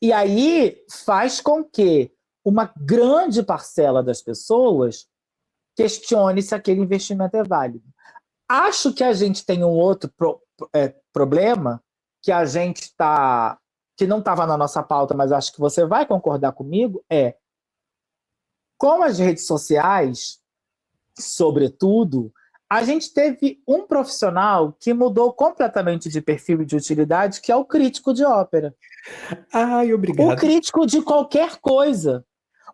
E aí faz com que uma grande parcela das pessoas questione se aquele investimento é válido. Acho que a gente tem um outro problema que a gente que não estava na nossa pauta, mas acho que você vai concordar comigo, com as redes sociais, sobretudo, a gente teve um profissional que mudou completamente de perfil e de utilidade, que é o crítico de ópera. Ai, obrigado. O crítico de qualquer coisa.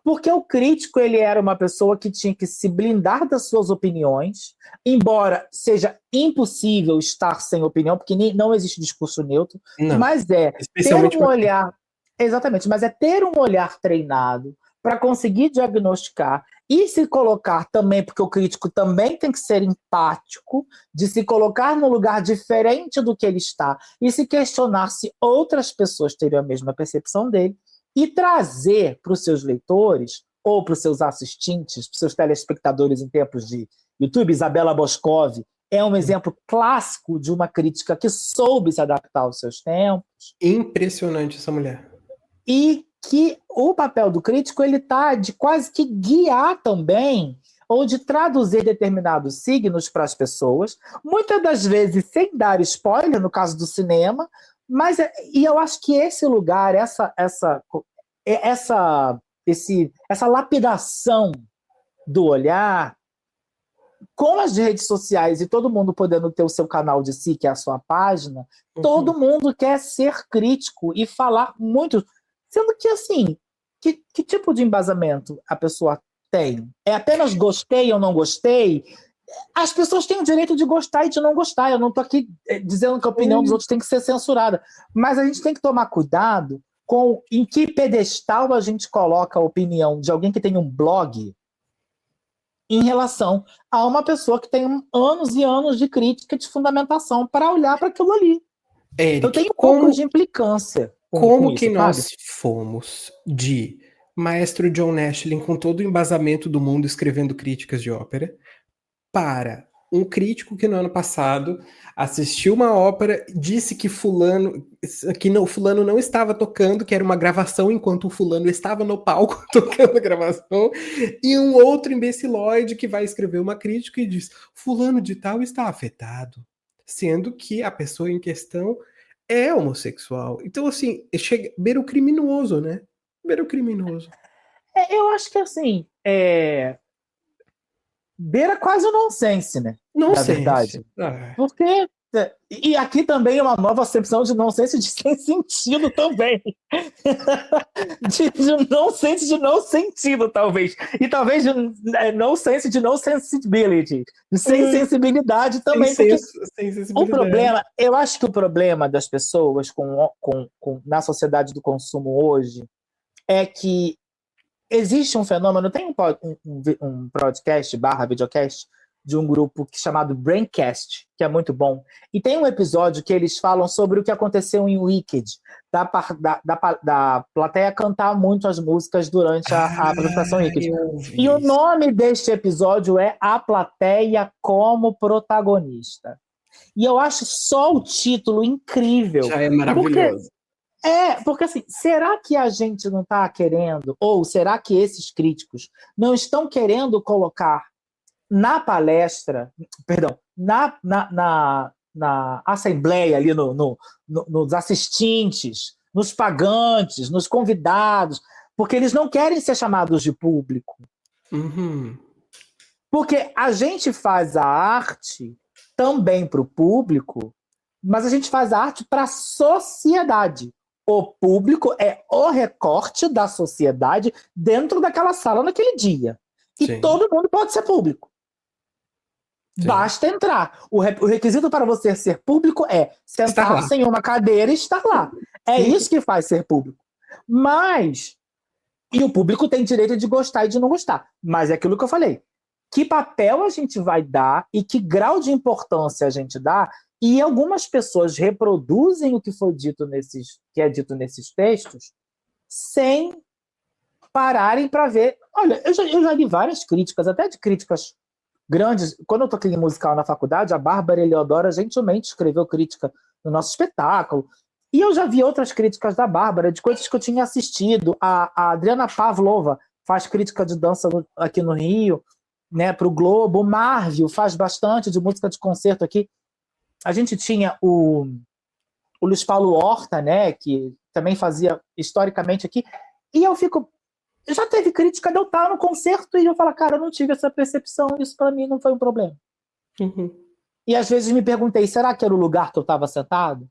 Porque o crítico ele era uma pessoa que tinha que se blindar das suas opiniões, embora seja impossível estar sem opinião, porque não existe discurso neutro, não, mas ter um olhar... Exatamente, mas é ter um olhar treinado para conseguir diagnosticar e se colocar também, porque o crítico também tem que ser empático, de se colocar num lugar diferente do que ele está e se questionar se outras pessoas teriam a mesma percepção dele, e trazer para os seus leitores, ou para os seus assistentes, para os seus telespectadores em tempos de YouTube. Isabela Boscov é um exemplo clássico de uma crítica que soube se adaptar aos seus tempos. Impressionante essa mulher. E que o papel do crítico ele está de quase que guiar também, ou de traduzir determinados signos para as pessoas, muitas das vezes sem dar spoiler, no caso do cinema. Mas eu acho que esse lugar, essa lapidação do olhar, com as redes sociais e todo mundo podendo ter o seu canal de si, que é a sua página, todo mundo quer ser crítico e falar muito. Sendo que, assim, que tipo de embasamento a pessoa tem? É apenas gostei ou não gostei? As pessoas têm o direito de gostar e de não gostar. Eu não estou aqui dizendo que a opinião dos outros tem que ser censurada. Mas a gente tem que tomar cuidado em que pedestal a gente coloca a opinião de alguém que tem um blog em relação a uma pessoa que tem anos e anos de crítica, de fundamentação para olhar para aquilo ali. Eric, Eu tenho um pouco de implicância com que isso, nós sabe? fomos de Maestro John Nashlin com todo o embasamento do mundo escrevendo críticas de ópera para um crítico que no ano passado assistiu uma ópera, disse que fulano não estava tocando, que era uma gravação enquanto o fulano estava no palco tocando a gravação, e um outro imbecilóide que vai escrever uma crítica e diz: fulano de tal está afetado, sendo que a pessoa em questão é homossexual. Então, assim, chega beira o criminoso, né? Beira o criminoso. Eu acho que assim, beira quase o nonsense, né? Na verdade. Porque. E aqui também é uma nova acepção de nonsense de sem sentido também. de nonsense de não sentido, talvez. E talvez de nonsense de no sensibility. De sem sensibilidade também. Sem sensibilidade. O problema, eu acho que o problema das pessoas na sociedade do consumo hoje é que existe um fenômeno, tem um podcast /videocast de um grupo chamado Braincast, que é muito bom, e tem um episódio que eles falam sobre o que aconteceu em Wicked, da plateia cantar muito as músicas durante a apresentação Wicked. E o nome deste episódio é A Plateia como Protagonista. E eu acho só o título incrível. Já é maravilhoso. Porque assim, será que a gente não está querendo, ou será que esses críticos não estão querendo colocar na palestra, perdão, na assembleia ali, nos assistentes, nos pagantes, nos convidados, porque eles não querem ser chamados de público. Uhum. Porque a gente faz a arte também para o público, mas a gente faz a arte para a sociedade. O público é o recorte da sociedade dentro daquela sala naquele dia. E Sim. Todo mundo pode ser público. Sim. Basta entrar. O requisito para você ser público é sentar-se em uma cadeira e estar lá. É Sim. Isso que faz ser público. E o público tem direito de gostar e de não gostar. Mas é aquilo que eu falei. Que papel a gente vai dar e que grau de importância a gente dá. E algumas pessoas reproduzem o que foi dito que é dito nesses textos sem pararem para ver. Olha, eu já li várias críticas, até de críticas grandes. Quando eu toquei em musical na faculdade, a Bárbara Eleodora gentilmente escreveu crítica no nosso espetáculo. E eu já vi outras críticas da Bárbara, de coisas que eu tinha assistido. A Adriana Pavlova faz crítica de dança aqui no Rio, né, para o Globo. O Marvel faz bastante de música de concerto aqui. A gente tinha o Luiz Paulo Horta, né, que também fazia historicamente aqui. E eu fico... Já teve crítica de eu estar no concerto e eu falo, cara, eu não tive essa percepção, isso para mim não foi um problema. Uhum. E às vezes me perguntei, será que era o lugar que eu estava sentado?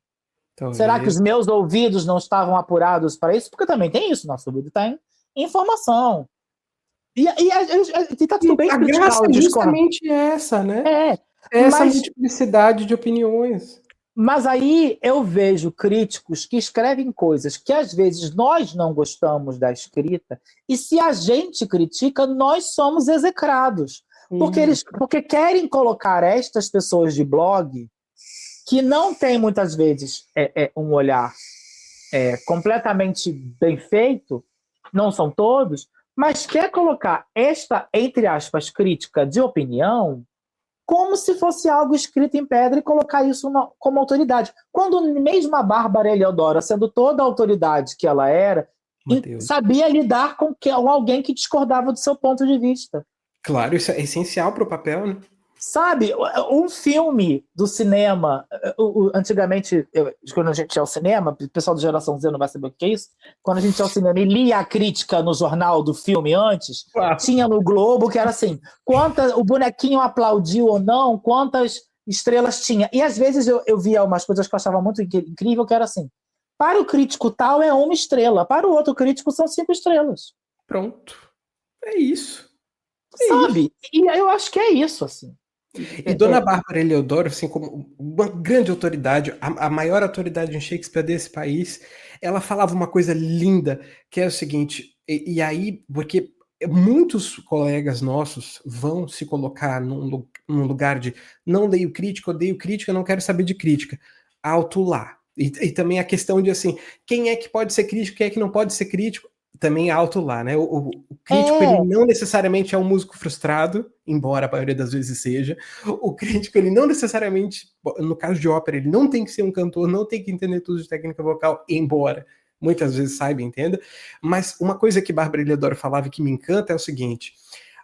Talvez. Será que os meus ouvidos não estavam apurados para isso? Porque também tem isso, nosso ouvido está em informação. E tá tudo bem criticar. A graça é justamente essa, né? Essa multiplicidade de opiniões. Mas aí eu vejo críticos que escrevem coisas que às vezes nós não gostamos da escrita, e se a gente critica, nós somos execrados. Porque querem colocar estas pessoas de blog, que não têm muitas vezes um olhar completamente bem feito, não são todos, mas quer colocar esta, entre aspas, crítica de opinião como se fosse algo escrito em pedra e colocar isso como autoridade. Quando mesmo a Bárbara Eleodora, sendo toda a autoridade que ela era, sabia lidar com alguém que discordava do seu ponto de vista. Claro, isso é essencial para o papel, né? Sabe, um filme do cinema, antigamente, quando a gente ia ao cinema, o pessoal da geração Z não vai saber o que é isso, quando a gente ia ao cinema e lia a crítica no jornal do filme antes, tinha no Globo que era assim, o bonequinho aplaudiu ou não, quantas estrelas tinha. E às vezes eu via umas coisas que eu achava muito incrível, que era assim, para o crítico tal é 1 estrela, para o outro crítico são 5 estrelas. Pronto. É isso. Sabe? E eu acho que é isso, assim. E Dona Bárbara Eleodoro, assim, como uma grande autoridade, a maior autoridade em Shakespeare desse país, ela falava uma coisa linda, que é o seguinte, e aí, porque muitos colegas nossos vão se colocar num lugar de não leio crítica, odeio crítica, não quero saber de crítica. Alto lá. E também a questão de assim, quem é que pode ser crítico, quem é que não pode ser crítico, também alto lá, né? O crítico, ele não necessariamente é um músico frustrado, embora a maioria das vezes seja. O crítico, ele não necessariamente, no caso de ópera, ele não tem que ser um cantor, não tem que entender tudo de técnica vocal, embora muitas vezes saiba e entenda. Mas uma coisa que Bárbara Eliodoro falava e que me encanta é o seguinte,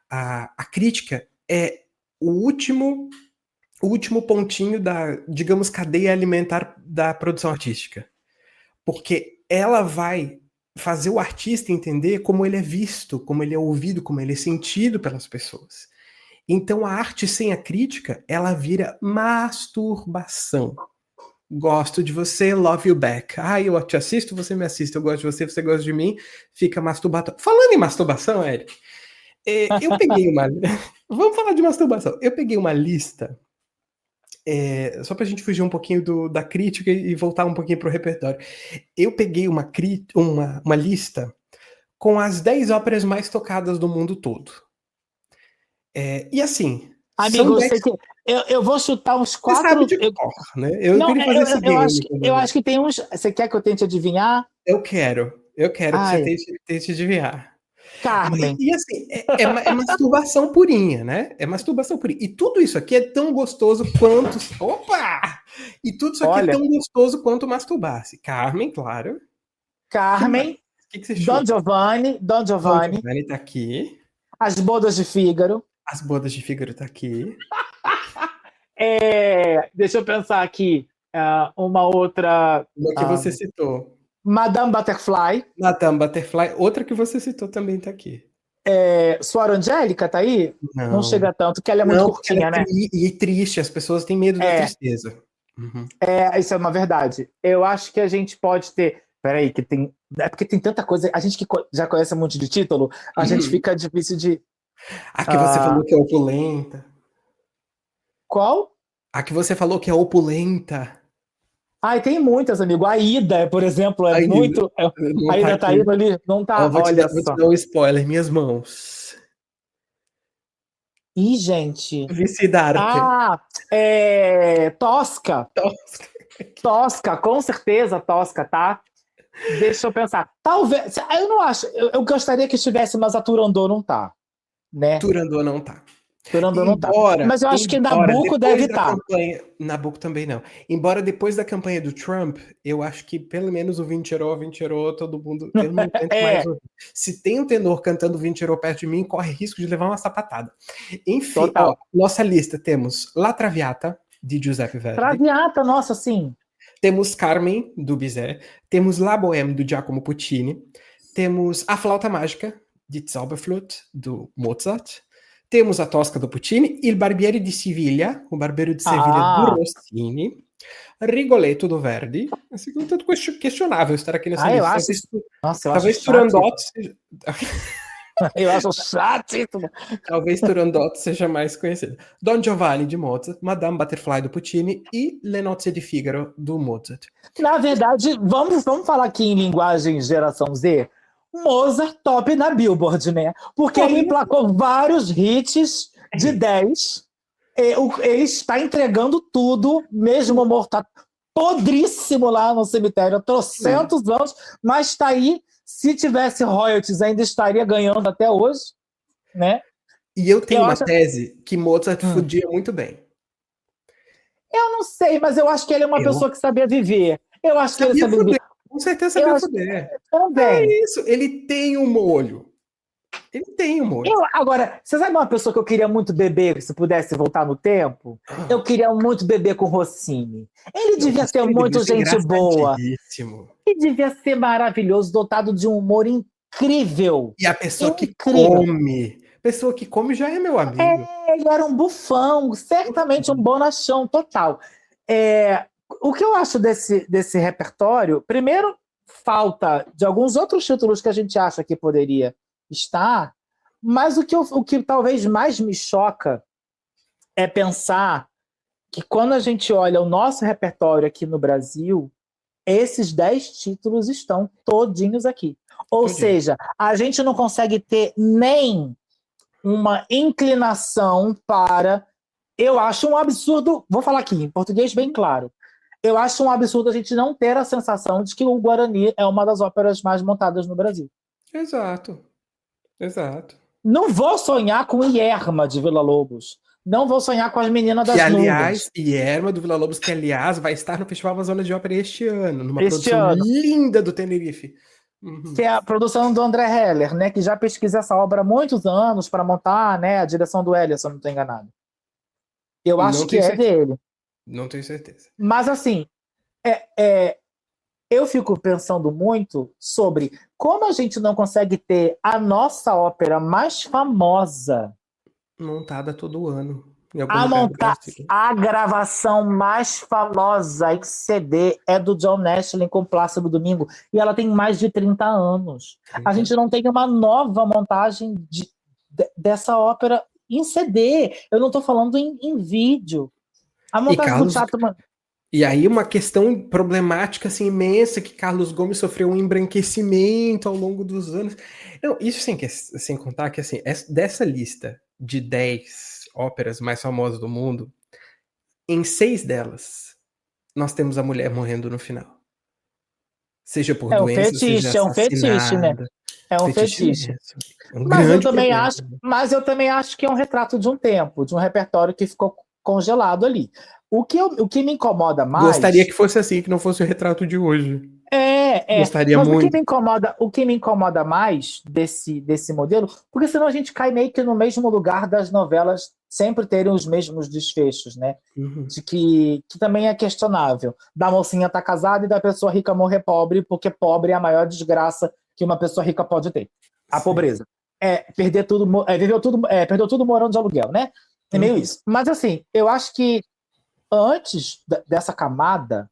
a crítica é o último pontinho da, digamos, cadeia alimentar da produção artística. Porque ela vai fazer o artista entender como ele é visto, como ele é ouvido, como ele é sentido pelas pessoas. Então a arte sem a crítica, ela vira masturbação. Gosto de você, love you back. Ah, eu te assisto, você me assiste. Eu gosto de você, você gosta de mim. Fica masturbatório. Falando em masturbação, Eric, eu peguei uma... Vamos falar de masturbação. Eu peguei uma lista, só pra gente fugir um pouquinho da crítica e voltar um pouquinho pro repertório. Eu peguei uma lista com as 10 óperas mais tocadas do mundo todo. E assim... Amigo, eu vou chutar uns 4... Você sabe de cor, né? Eu queria fazer esse game. Eu acho que tem uns... Você quer que eu tente adivinhar? Eu quero que você tente adivinhar. Carmen. E assim, é masturbação purinha, né? É masturbação purinha. E tudo isso aqui é tão gostoso quanto... Opa! E tudo isso aqui é tão gostoso quanto masturbar-se. Carmen, claro. Carmen. O que você chuta? Don Giovanni. Don Giovanni tá aqui. As Bodas de Fígaro. As Bodas de Fígaro tá aqui. Deixa eu pensar aqui. Uma outra... Uma que você citou. Madame Butterfly. Madame Butterfly. Outra que você citou também tá aqui. Suor Angélica tá aí? Não chega tanto, que ela é muito curtinha, ela né? E triste, as pessoas têm medo da tristeza. Uhum. Isso é uma verdade. Eu acho que a gente pode ter... Peraí, que tem... É porque tem tanta coisa... A gente que já conhece um monte de título, a gente fica difícil de... A que você falou que é opulenta. Qual? A que você falou que é opulenta. Tem muitas, amigo. A Ida, por exemplo, é muito... A Ida tá indo ali, não tá... Vou te dar um spoiler, minhas mãos. Ih, gente. Vicidarte. Tosca. Tosca, com certeza, Tosca, tá? Deixa eu pensar. Talvez... Eu não acho... Eu gostaria que estivesse, mas a Turandot não tá. Né? Turandot não tá. Mas eu acho que Nabucco deve estar. Nabucco também não. Embora depois da campanha do Trump, eu acho que pelo menos o Vincerò, todo mundo... Eu não aguento mais ouvir. Se tem um tenor cantando Vincerò perto de mim, corre risco de levar uma sapatada. Enfim, nossa lista temos La Traviata, de Giuseppe Verdi. Traviata, nossa, sim. Temos Carmen, do Bizet. Temos La Bohème, do Giacomo Puccini. Temos A Flauta Mágica, de Zauberflöte, do Mozart. Temos a Tosca do Puccini, Il Barbiere di Siviglia, o Barbeiro de Sevilha do Rossini, Rigoletto do Verdi. Assim, um tanto questionável estar aqui nessa lista. Talvez Turandot seja... Eu acho chato. Talvez Turandot seja mais conhecido. Don Giovanni de Mozart, Madame Butterfly do Puccini e Le Nozze di Figaro do Mozart. Na verdade, vamos falar aqui em linguagem geração Z. Mozart top na Billboard, né? Porque ele emplacou vários hits de 10. Ele está entregando tudo, mesmo morto podríssimo lá no cemitério há trocentos anos, mas está aí. Se tivesse royalties, ainda estaria ganhando até hoje, né? E eu tenho uma tese que Mozart fudia muito bem. Eu não sei, mas eu acho que ele é uma pessoa que sabia viver. Eu acho que ele sabia viver. Com certeza sabia fuder. Também. É isso, ele tem um molho. Agora, você sabe uma pessoa que eu queria muito beber, se pudesse voltar no tempo? Eu queria muito beber com Rossini. Ele devia ser muito gente boa. Ele devia ser maravilhoso, dotado de um humor incrível. E a pessoa que come. Pessoa que come já é meu amigo. Ele era um bufão, certamente um bonachão total. O que eu acho desse repertório, primeiro, falta de alguns outros títulos que a gente acha que poderia estar, mas o que talvez mais me choca é pensar que quando a gente olha o nosso repertório aqui no Brasil, Esses 10 títulos estão todinhos aqui. Ou Todinho. seja, a gente não consegue ter nem uma inclinação para... Eu acho um absurdo, vou falar aqui em português bem claro, eu acho um absurdo a gente não ter a sensação de que o Guarani é uma das óperas mais montadas no Brasil. Exato. Exato. Não vou sonhar com Ierma de Villa-Lobos. Não vou sonhar com as Meninas das Nuvens. Ierma do Villa-Lobos, que aliás vai estar no Festival Amazonas de Ópera este ano, numa Este produção ano. linda do Tenerife. Uhum. Que é a produção do André Heller, né, que já pesquisa essa obra há muitos anos para montar, né, a direção do Hélio, se eu não estou enganado. Eu acho que é dele. Não tenho certeza. Mas, assim, eu fico pensando muito sobre como a gente não consegue ter a nossa ópera mais famosa montada todo ano. Em algum lugar do Brasil. A gravação mais famosa em CD é do John Ashley com Plácido Domingo, e ela tem mais de 30 anos. A gente não tem uma nova montagem dessa ópera em CD. Eu não estou falando em vídeo. A montagem do Chapman... E aí uma questão problemática assim, imensa, que Carlos Gomes sofreu um embranquecimento ao longo dos anos. Não, isso sem contar que assim, dessa lista de 10 óperas mais famosas do mundo, em 6 delas, nós temos a mulher morrendo no final. Seja por doença, seja é um fetiche, né? É um fetiche. Mas eu também acho que é um retrato de um tempo, de um repertório que ficou congelado ali. O que me incomoda mais... Gostaria que fosse assim, que não fosse o retrato de hoje. Gostaria mas muito. O que me incomoda mais desse modelo, porque senão a gente cai meio que no mesmo lugar das novelas sempre terem os mesmos desfechos, né? Uhum. De que também é questionável. Da mocinha estar casada e da pessoa rica morrer pobre, porque pobre é a maior desgraça que uma pessoa rica pode ter. A Sim. pobreza. Perder tudo, perdeu tudo morando de aluguel, né? É meio isso. Mas assim, eu acho que antes dessa camada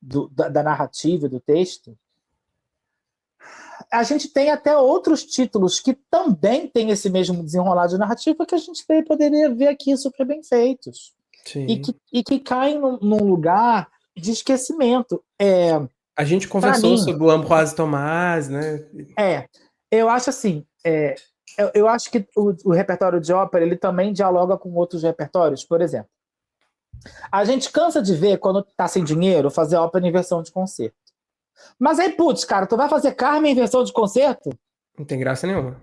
da narrativa e do texto, a gente tem até outros títulos que também têm esse mesmo desenrolar de narrativa que a gente poderia ver aqui super bem feitos. E que caem num lugar de esquecimento. A gente conversou sobre o Ambroise Thomas, né? Eu acho assim, eu acho que o repertório de ópera ele também dialoga com outros repertórios. Por exemplo, a gente cansa de ver, quando tá sem dinheiro, fazer ópera em versão de concerto. Mas aí, putz, cara, tu vai fazer Carmen em versão de concerto? Não tem graça nenhuma.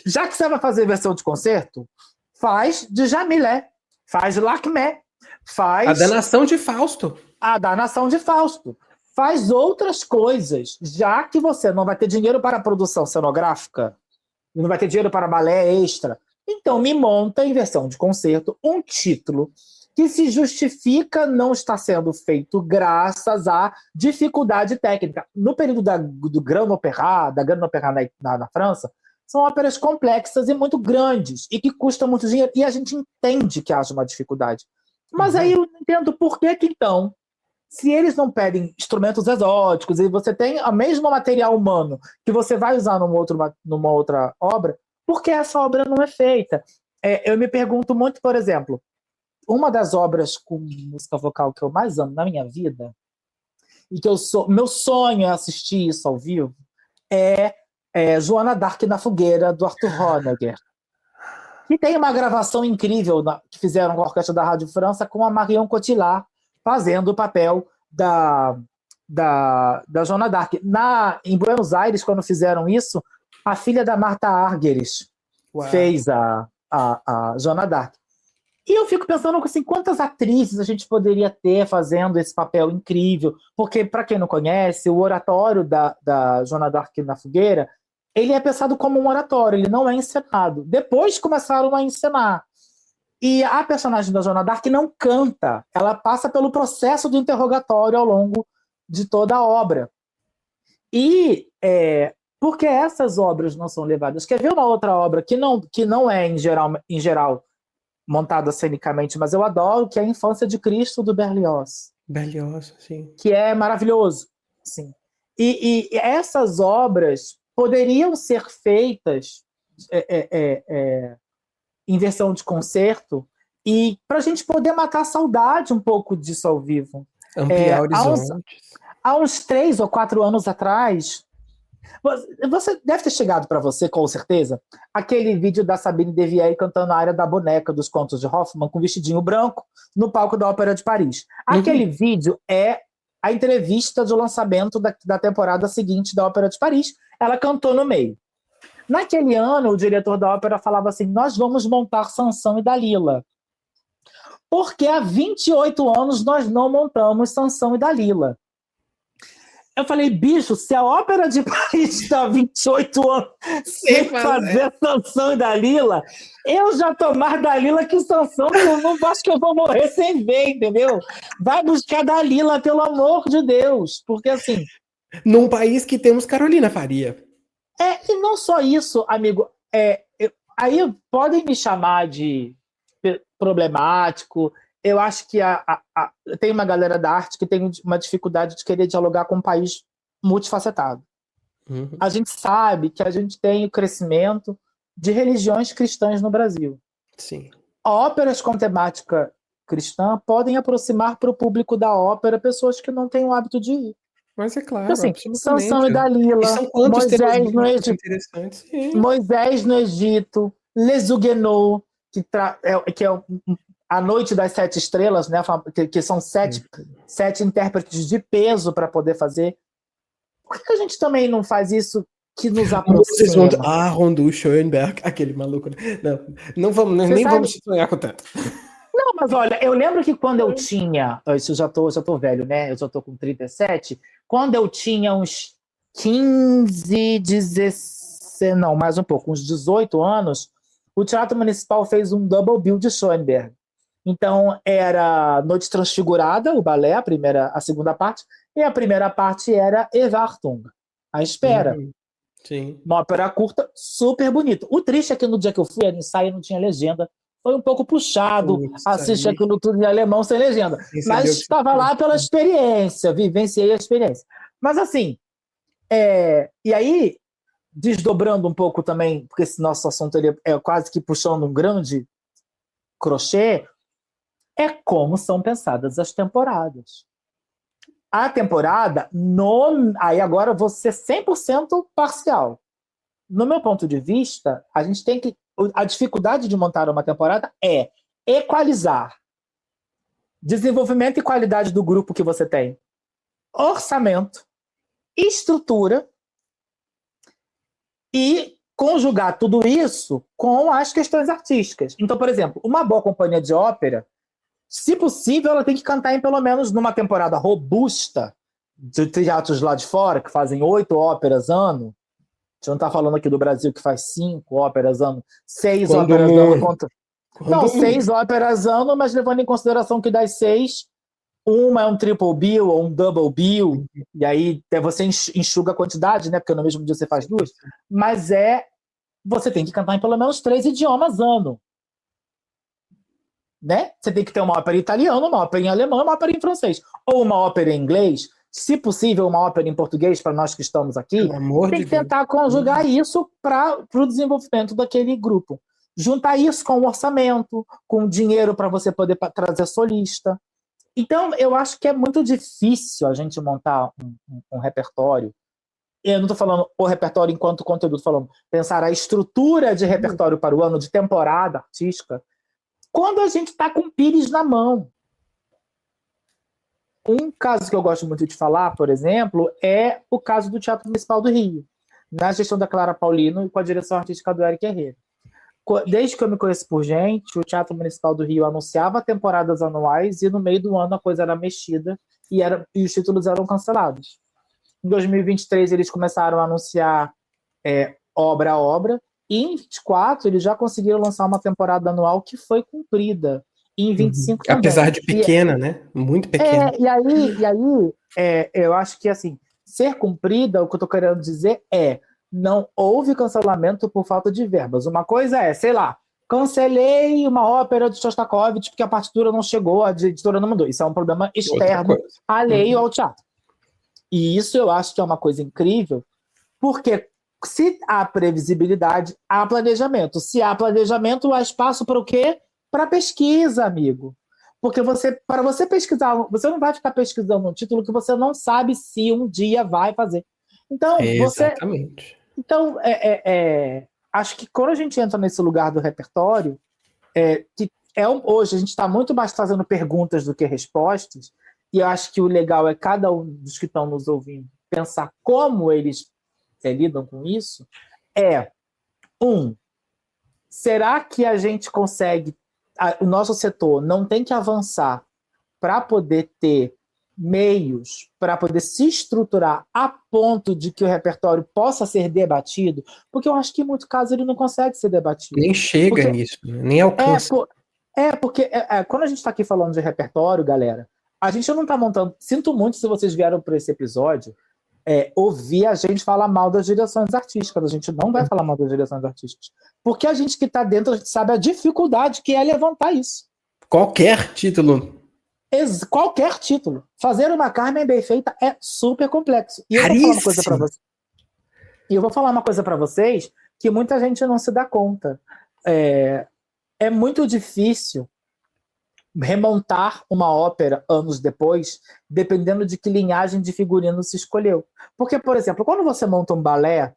Já que você vai fazer versão de concerto, faz de Jamilé, faz de Lacmé, faz... A Danação de Fausto. A Danação de Fausto. Faz outras coisas, já que você não vai ter dinheiro para a produção cenográfica, não vai ter dinheiro para balé extra, então me monta em versão de concerto um título que se justifica não estar sendo feito graças à dificuldade técnica. No período do Grand Opéra, da Grande Opéra na França, são óperas complexas e muito grandes, e que custam muito dinheiro, e a gente entende que haja uma dificuldade. Mas aí eu não entendo por que então, se eles não pedem instrumentos exóticos, e você tem o mesmo material humano que você vai usar numa outra obra, por que essa obra não é feita? Eu me pergunto muito, por exemplo, uma das obras com música vocal que eu mais amo na minha vida, e que meu sonho é assistir isso ao vivo, é Joana d'Arc na Fogueira, do Arthur Honegger. Que tem uma gravação incrível que fizeram com a Orquestra da Rádio França com a Marion Cotillard fazendo o papel da Joana d'Arc. Em Buenos Aires, quando fizeram isso, a filha da Marta Argerich fez a Joana d'Arc. E eu fico pensando assim, quantas atrizes a gente poderia ter fazendo esse papel incrível? Porque, para quem não conhece, o oratório da Joana d'Arc na Fogueira, ele é pensado como um oratório, ele não é encenado. Depois começaram a encenar. E a personagem da Joana d'Arc não canta, ela passa pelo processo do interrogatório ao longo de toda a obra. E por que essas obras não são levadas? Quer ver uma outra obra que não é, em geral montada cenicamente, mas eu adoro, que é a Infância de Cristo, do Berlioz. Berlioz, sim. Que é maravilhoso. Sim. E essas obras poderiam ser feitas em versão de concerto, e para a gente poder matar a saudade um pouco disso ao vivo. Ampliar horizontes. Há uns 3 ou 4 anos atrás, você deve ter chegado para você, com certeza, aquele vídeo da Sabine Devielle cantando a área da boneca dos contos de Hoffmann com vestidinho branco no palco da Ópera de Paris. Aquele vídeo é a entrevista de lançamento da temporada seguinte da Ópera de Paris. Ela cantou no meio. Naquele ano, o diretor da ópera falava assim: nós vamos montar Sansão e Dalila. Porque há 28 anos nós não montamos Sansão e Dalila. Eu falei, bicho, se a Ópera de Paris está há 28 anos sem fazer Sansão e Dalila, eu já tô mais Dalila que Sansão, eu não acho que eu vou morrer sem ver, entendeu? Vai buscar Dalila, pelo amor de Deus. Porque assim... Num país que temos Carolina Faria. E não só isso, amigo. Aí podem me chamar de problemático. Eu acho que tem uma galera da arte que tem uma dificuldade de querer dialogar com um país multifacetado. A gente sabe que a gente tem o crescimento de religiões cristãs no Brasil. Sim. Óperas com temática cristã podem aproximar para o público da ópera pessoas que não têm o hábito de ir. Mas é claro, assim, absolutamente. Sansão e Dalila, e são quantos Moisés no Egito, interessantes? Moisés no Egito, Les Huguenots, que é a Noite das 7 Estrelas, né? Que são 7 intérpretes de peso para poder fazer. Por que a gente também não faz isso que nos aproxima? Rondu Schoenberg, aquele maluco. Não vamos, nem vamos sonhar com tanto. Não, mas olha, eu lembro que quando eu tinha... Isso eu já tô velho, né? Eu já tô com 37. Quando eu tinha uns 15, 16... Não, mais um pouco, uns 18 anos, o Teatro Municipal fez um double bill de Schoenberg. Então, era Noite Transfigurada, o balé, a segunda parte, e a primeira parte era Erwartung, A Espera. Sim. Uma ópera curta, super bonita. O triste é que no dia que eu fui, no ensaio não tinha legenda. Foi um pouco puxado assistir aquilo tudo em alemão sem legenda. Mas estava lá pela experiência, vivenciei a experiência. Mas assim, e aí, desdobrando um pouco também, porque esse nosso assunto ele é quase que puxando um grande crochê, é como são pensadas as temporadas. A temporada, aí agora eu vou ser 100% parcial. No meu ponto de vista, a dificuldade de montar uma temporada é equalizar desenvolvimento e qualidade do grupo que você tem, orçamento, estrutura e conjugar tudo isso com as questões artísticas. Então, por exemplo, uma boa companhia de ópera, se possível, ela tem que cantar em pelo menos numa temporada robusta de teatros lá de fora, que fazem 8 óperas ano. A gente não está falando aqui do Brasil que faz 5 óperas ano, 6 óperas ano. Não, 6 óperas ano, mas levando em consideração que das 6, uma é um triple bill ou um double bill, e aí você enxuga a quantidade, né? Porque no mesmo dia você faz 2, mas você tem que cantar em pelo menos 3 idiomas ano. Né? Você tem que ter uma ópera em italiano, uma ópera em alemão, uma ópera em francês. Ou uma ópera em inglês, se possível, uma ópera em português, para nós que estamos aqui. Tem que tentar conjugar isso para o desenvolvimento daquele grupo. Juntar isso com o orçamento, com dinheiro para você poder trazer solista. Então, eu acho que é muito difícil a gente montar um repertório. Eu não estou falando o repertório enquanto conteúdo, estou falando pensar a estrutura de repertório para o ano de temporada artística, quando a gente está com o pires na mão. Um caso que eu gosto muito de falar, por exemplo, é o caso do Teatro Municipal do Rio, na gestão da Clara Paulino e com a direção artística do Eric Herrera. Desde que eu me conheço por gente, o Teatro Municipal do Rio anunciava temporadas anuais e no meio do ano a coisa era mexida e os títulos eram cancelados. Em 2023 eles começaram a anunciar obra a obra, e em 24 eles já conseguiram lançar uma temporada anual que foi cumprida. E em 25 também. Apesar de pequena, né? Muito pequena. E aí eu acho que assim, ser cumprida, o que eu estou querendo dizer não houve cancelamento por falta de verbas. Uma coisa sei lá, cancelei uma ópera de Shostakovich porque a partitura não chegou, a editora não mandou. Isso é um problema externo, alheio ao teatro. E isso eu acho que é uma coisa incrível, porque se há previsibilidade, há planejamento. Se há planejamento, há espaço para o quê? Para pesquisa, amigo. Porque para você pesquisar, você não vai ficar pesquisando um título que você não sabe se um dia vai fazer. Então, Exatamente. Então, acho que quando a gente entra nesse lugar do repertório, hoje a gente está muito mais fazendo perguntas do que respostas, e eu acho que o legal é cada um dos que estão nos ouvindo pensar como eles lidam com isso. Será que a gente consegue, o nosso setor não tem que avançar para poder ter meios para poder se estruturar a ponto de que o repertório possa ser debatido? Porque eu acho que em muitos casos ele não consegue ser debatido. Nem chega nisso, né? Nem alcança. Porque quando a gente está aqui falando de repertório, galera, a gente não está montando... Sinto muito se vocês vieram para esse episódio ouvir a gente falar mal das direções artísticas. A gente não vai falar mal das direções artísticas. Porque a gente que está dentro, a gente sabe a dificuldade que é levantar isso. Qualquer título. Qualquer título. Fazer uma Carmen bem feita é super complexo. E eu vou falar uma coisa para vocês que muita gente não se dá conta. É muito difícil remontar uma ópera anos depois, dependendo de que linhagem de figurino se escolheu. Porque, por exemplo, quando você monta um balé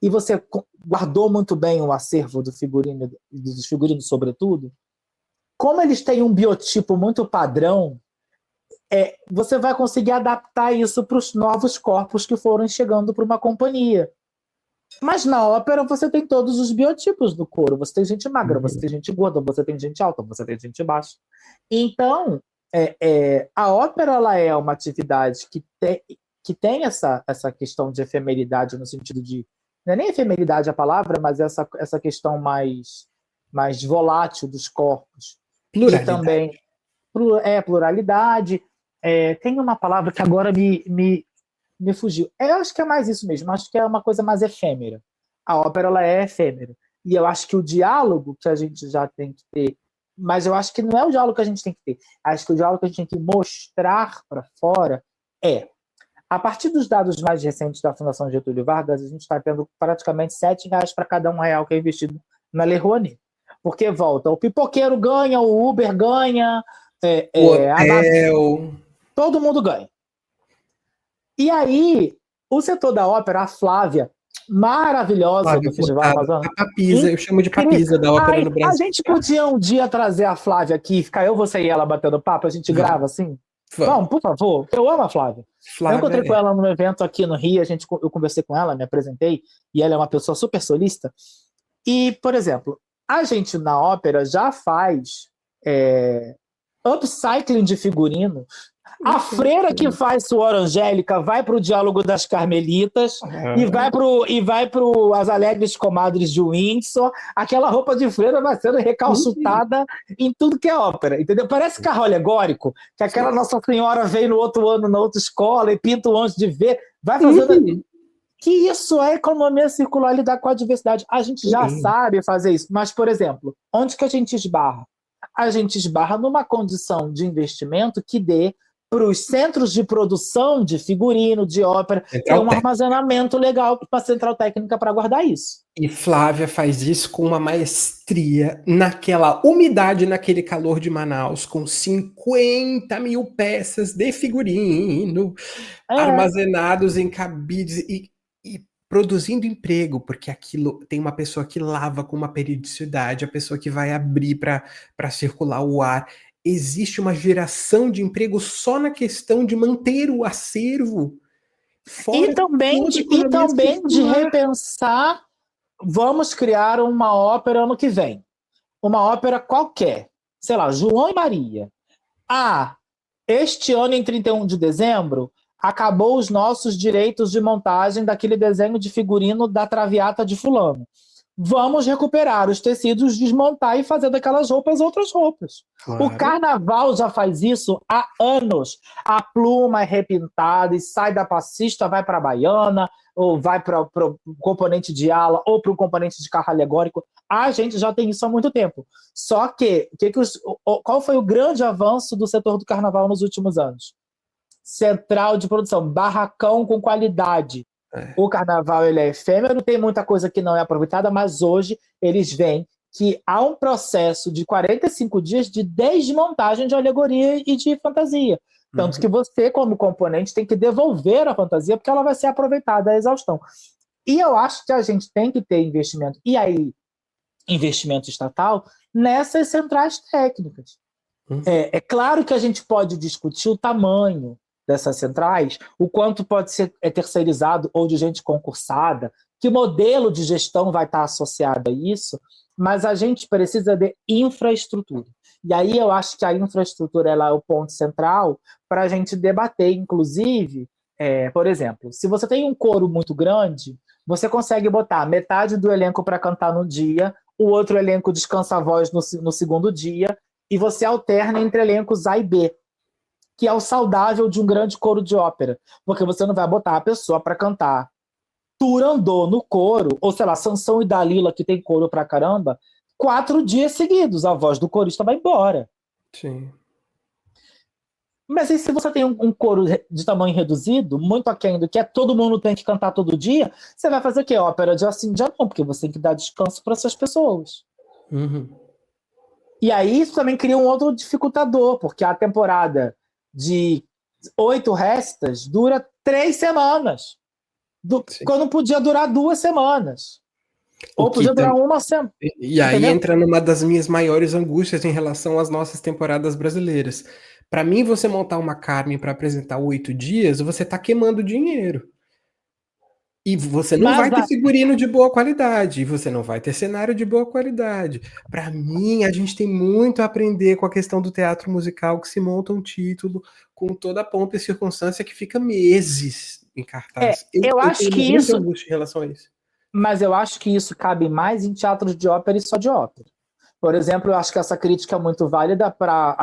e você guardou muito bem o acervo dos figurinos sobretudo, como eles têm um biotipo muito padrão, você vai conseguir adaptar isso para os novos corpos que foram chegando para uma companhia. Mas na ópera você tem todos os biotipos do coro. Você tem gente magra, você tem gente gorda, você tem gente alta, você tem gente baixa. Então, a ópera ela é uma atividade que tem essa questão de efemeridade, no sentido de... Não é nem efemeridade a palavra, mas essa questão mais volátil dos corpos. Pluralidade. E também pluralidade. Tem uma palavra que agora me fugiu. Eu acho que é mais isso mesmo. Acho que é uma coisa mais efêmera. A ópera ela é efêmera. E eu acho que o diálogo que a gente já tem que ter, mas eu acho que não é o diálogo que a gente tem que ter. Acho que o diálogo que a gente tem que mostrar para fora a partir dos dados mais recentes da Fundação Getúlio Vargas, a gente está tendo praticamente R$7 para cada R$1 que é investido na Lei Rouanet. Porque volta, o pipoqueiro ganha, o Uber ganha, o hotel... todo mundo ganha. E aí, o setor da ópera, a Flávia, maravilhosa do Festival Amazônia. A Papisa, eu chamo de Papisa da ópera no Brasil. A gente podia um dia trazer a Flávia aqui, ficar eu, você e ela batendo papo, a gente grava assim? Vamos, por favor. Eu amo a Flávia. Eu encontrei com ela num evento aqui no Rio, eu conversei com ela, me apresentei, e ela é uma pessoa super solista. E, por exemplo, a gente na ópera já faz upcycling de figurino. A freira que faz Suor Angélica vai para o Diálogo das Carmelitas e vai para As Alegres Comadres de Windsor. Aquela roupa de freira vai sendo recalchutada em tudo que é ópera, entendeu? Parece carro alegórico, que aquela Nossa Senhora veio no outro ano na outra escola e pinta o anjo de ver. Vai fazendo... Que isso é economia circular, lidar com a diversidade. A gente já sabe fazer isso. Mas, por exemplo, onde que a gente esbarra? A gente esbarra numa condição de investimento que dê para os centros de produção de figurino, de ópera, tem um armazenamento legal para a central técnica para guardar isso. E Flávia faz isso com uma maestria, naquela umidade, naquele calor de Manaus, com 50 mil peças de figurino armazenados em cabides e produzindo emprego, porque aquilo tem uma pessoa que lava com uma periodicidade, a pessoa que vai abrir para circular o ar. Existe uma geração de emprego só na questão de manter o acervo. E também de repensar, vamos criar uma ópera ano que vem. Uma ópera qualquer. Sei lá, João e Maria. Este ano, em 31 de dezembro, acabou os nossos direitos de montagem daquele desenho de figurino da Traviata de fulano. Vamos recuperar os tecidos, desmontar e fazer daquelas roupas outras roupas. Claro. O carnaval já faz isso há anos. A pluma é repintada e sai da passista, vai para a baiana, ou vai para o componente de ala, ou para o componente de carro alegórico. A gente já tem isso há muito tempo. Só que qual foi o grande avanço do setor do carnaval nos últimos anos? Central de produção, barracão com qualidade. O carnaval ele é efêmero, tem muita coisa que não é aproveitada, mas hoje eles vêm que há um processo de 45 dias de desmontagem de alegoria e de fantasia. Tanto que você, como componente, tem que devolver a fantasia porque ela vai ser aproveitada à exaustão. E eu acho que a gente tem que ter investimento, e aí investimento estatal, nessas centrais técnicas. É claro que a gente pode discutir o tamanho dessas centrais, o quanto pode ser terceirizado ou de gente concursada, que modelo de gestão vai estar associado a isso, mas a gente precisa de infraestrutura. E aí eu acho que a infraestrutura ela é o ponto central para a gente debater, inclusive, por exemplo, se você tem um coro muito grande, você consegue botar metade do elenco para cantar no dia, o outro elenco descansa a voz no segundo dia, e você alterna entre elencos A e B, que é o saudável de um grande coro de ópera, porque você não vai botar a pessoa para cantar Turandot no coro, ou sei lá, Sansão e Dalila, que tem coro pra caramba, 4 dias seguidos, a voz do corista vai embora. Sim. Mas e se você tem um coro de tamanho reduzido, muito aquém do que é todo mundo tem que cantar todo dia, você vai fazer o quê? Ópera de assim dia não, porque você tem que dar descanso para essas pessoas. E aí isso também cria um outro dificultador, porque a temporada de 8 restas dura 3 semanas. Quando podia durar 2 semanas. Ou podia durar uma semana. E aí entra numa das minhas maiores angústias em relação às nossas temporadas brasileiras. Para mim, você montar uma Carmen para apresentar 8 dias, você tá queimando dinheiro. E você não vai ter figurino de boa qualidade, e você não vai ter cenário de boa qualidade. Para mim, a gente tem muito a aprender com a questão do teatro musical, que se monta um título com toda a pompa e circunstância que fica meses em cartaz. Eu acho tenho que muita isso... angústia em relação a isso. Mas eu acho que isso cabe mais em teatros de ópera e só de ópera. Por exemplo, eu acho que essa crítica é muito válida para...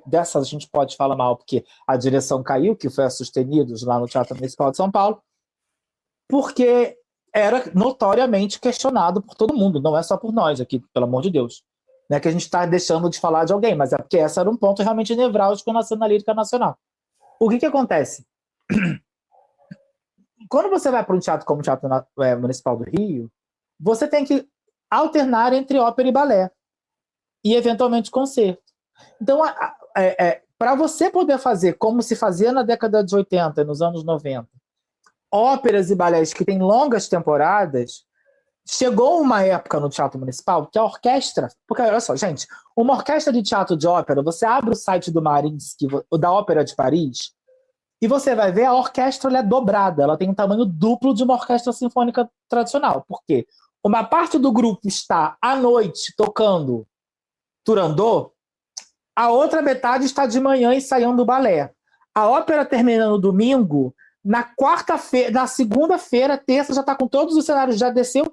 Dessa a gente pode falar mal, porque a direção caiu, que foi a Sustenidos lá no Teatro Municipal de São Paulo, porque era notoriamente questionado por todo mundo, não é só por nós aqui, pelo amor de Deus. Não é que a gente está deixando de falar de alguém, mas é porque esse era um ponto realmente nevrálgico na lírica nacional. O que acontece? Quando você vai para um teatro como o Teatro Municipal do Rio, você tem que alternar entre ópera e balé, e eventualmente concerto. Então, para você poder fazer como se fazia na década de 80, nos anos 90, óperas e balés que têm longas temporadas, chegou uma época no Teatro Municipal que a orquestra... Porque, olha só, gente, uma orquestra de teatro de ópera, você abre o site do Mariinsky, da Ópera de Paris, e você vai ver a orquestra ela é dobrada, ela tem um tamanho duplo de uma orquestra sinfônica tradicional. Por quê? Uma parte do grupo está à noite tocando Turandot, a outra metade está de manhã ensaiando o balé. A ópera termina no domingo, na quarta-feira, na segunda-feira, terça já está com todos os cenários, já desceu.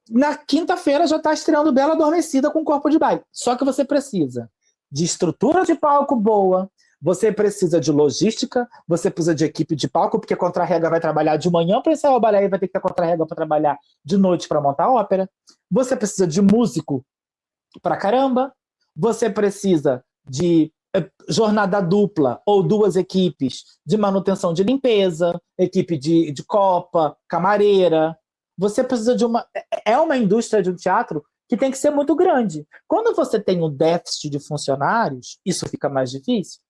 Na quinta-feira já está estreando Bela Adormecida com corpo de baile. Só que você precisa de estrutura de palco boa, você precisa de logística, você precisa de equipe de palco, porque a contra-rega vai trabalhar de manhã para ensaiar o balé e vai ter que ter contra-rega para trabalhar de noite para montar a ópera. Você precisa de músico pra caramba. Você precisa de jornada dupla ou 2 equipes de manutenção de limpeza, equipe de copa, camareira. Você precisa de uma... É uma indústria de um teatro que tem que ser muito grande. Quando você tem um déficit de funcionários, isso fica mais difícil.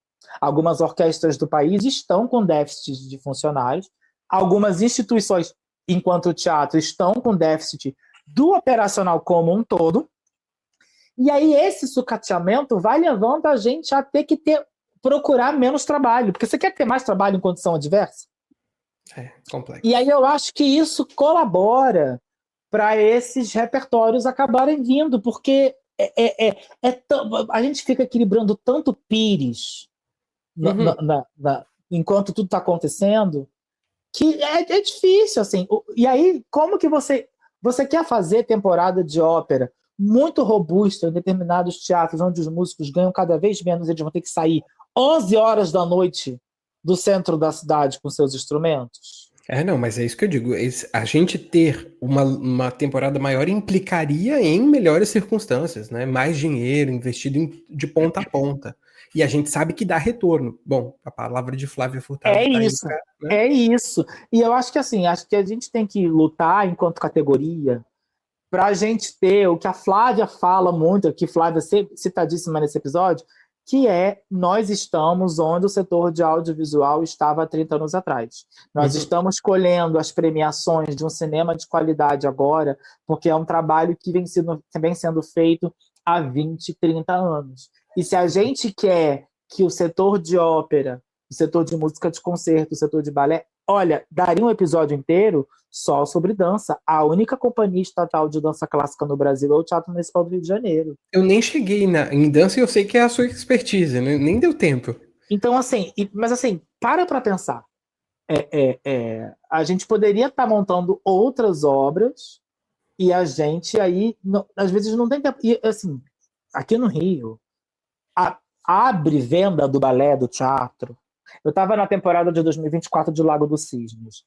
Algumas orquestras do país estão com déficit de funcionários, algumas instituições, enquanto teatro, estão com déficit do operacional como um todo, e aí esse sucateamento vai levando a gente a ter que procurar menos trabalho, porque você quer ter mais trabalho em condição adversa? É complexo. E aí eu acho que isso colabora para esses repertórios acabarem vindo, porque a gente fica equilibrando tanto pires enquanto tudo está acontecendo, que é difícil, assim. E aí, como que você quer fazer temporada de ópera muito robusta em determinados teatros onde os músicos ganham cada vez menos, eles vão ter que sair 11 horas da noite do centro da cidade com seus instrumentos? Não, mas é isso que eu digo. A gente ter uma temporada maior implicaria em melhores circunstâncias, né? Mais dinheiro investido de ponta a ponta. E a gente sabe que dá retorno. Bom, a palavra de Flávia Furtado tá isso, aí, né? É isso. E eu acho que assim, acho que a gente tem que lutar enquanto categoria para a gente ter o que a Flávia fala muito, que Flávia citadíssima nesse episódio, que é nós estamos onde o setor de audiovisual estava há 30 anos atrás. Nós estamos colhendo as premiações de um cinema de qualidade agora, porque é um trabalho que vem sendo feito há 20, 30 anos. E se a gente quer que o setor de ópera, o setor de música de concerto, o setor de balé, olha, daria um episódio inteiro só sobre dança. A única companhia estatal de dança clássica no Brasil é o Teatro Municipal do Rio de Janeiro. Eu nem cheguei em dança e eu sei que é a sua expertise, né? Nem deu tempo. Então, assim, mas assim, para pensar. A gente poderia estar montando outras obras e a gente aí, às vezes, não tem tempo. E, assim, aqui no Rio, abre venda do balé, do teatro. Eu estava na temporada de 2024 de Lago dos Cisnes.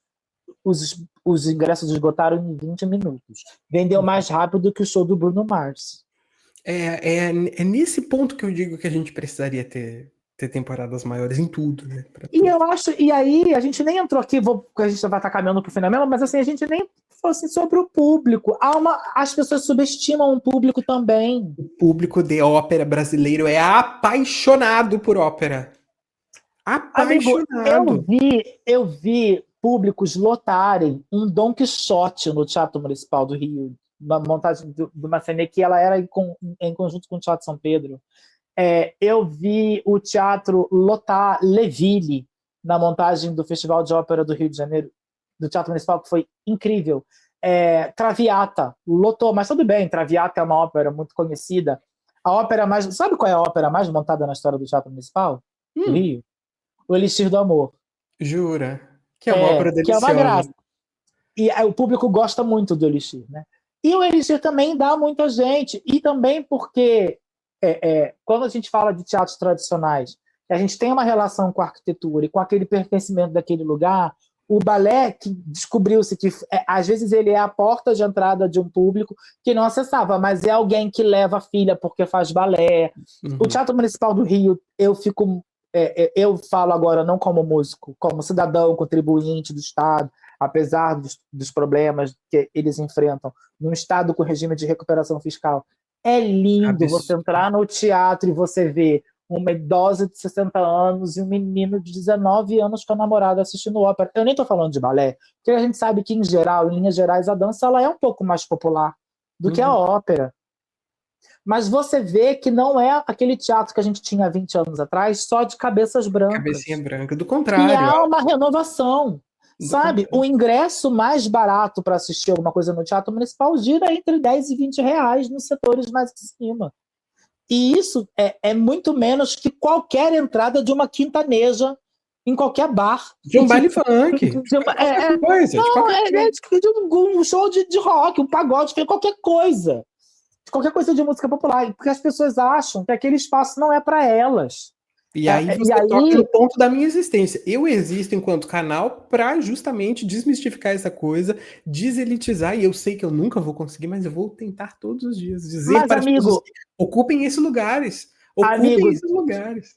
Os ingressos esgotaram em 20 minutos. Vendeu mais rápido que o show do Bruno Mars. É nesse ponto que eu digo que a gente precisaria ter temporadas maiores em tudo, né? E eu acho, e aí a gente nem entrou aqui, porque a gente vai estar caminhando para o final mesmo, mas assim, a gente nem falou assim, sobre o público. As pessoas subestimam o público também. O público de ópera brasileiro é apaixonado por ópera. Apaixonado. Amigo, eu vi públicos lotarem um Dom Quixote no Teatro Municipal do Rio, uma montagem de uma cena que ela era em conjunto com o Teatro São Pedro. Eu vi o teatro lotar Leville na montagem do Festival de Ópera do Rio de Janeiro, do Teatro Municipal, que foi incrível. Traviata lotou, mas tudo bem, Traviata é uma ópera muito conhecida. Sabe qual é a ópera mais montada na história do Teatro Municipal do Rio? O Elixir do Amor. Jura? Que é uma ópera deliciosa. Que é uma graça. E o público gosta muito do Elixir, né? E o Elixir também dá muita gente. E também porque quando a gente fala de teatros tradicionais, a gente tem uma relação com a arquitetura e com aquele pertencimento daquele lugar, o balé, que descobriu-se que às vezes ele é a porta de entrada de um público que não acessava, mas é alguém que leva a filha porque faz balé. O Teatro Municipal do Rio, eu falo agora não como músico, como cidadão contribuinte do Estado, apesar dos problemas que eles enfrentam num Estado com regime de recuperação fiscal. É lindo você entrar no teatro e você ver uma idosa de 60 anos e um menino de 19 anos com a namorada assistindo ópera. Eu nem estou falando de balé, porque a gente sabe que, em geral, em linhas gerais, a dança ela é um pouco mais popular do que a ópera. Mas você vê que não é aquele teatro que a gente tinha 20 anos atrás, só de cabeças brancas. Cabecinha branca, do contrário. E há uma renovação. Sabe, o ingresso mais barato para assistir alguma coisa no Teatro Municipal gira entre 10 e 20 reais nos setores mais de cima. E isso é muito menos que qualquer entrada de uma quintaneja em qualquer bar. De um baile funk. De um show de rock, um pagode, qualquer coisa. Qualquer coisa de música popular. Porque as pessoas acham que aquele espaço não é para elas. E aí você toca no ponto da minha existência. Eu existo enquanto canal para justamente desmistificar essa coisa, deselitizar, e eu sei que eu nunca vou conseguir, mas eu vou tentar todos os dias dizer para as pessoas que ocupem esses lugares. Ocupem esses lugares.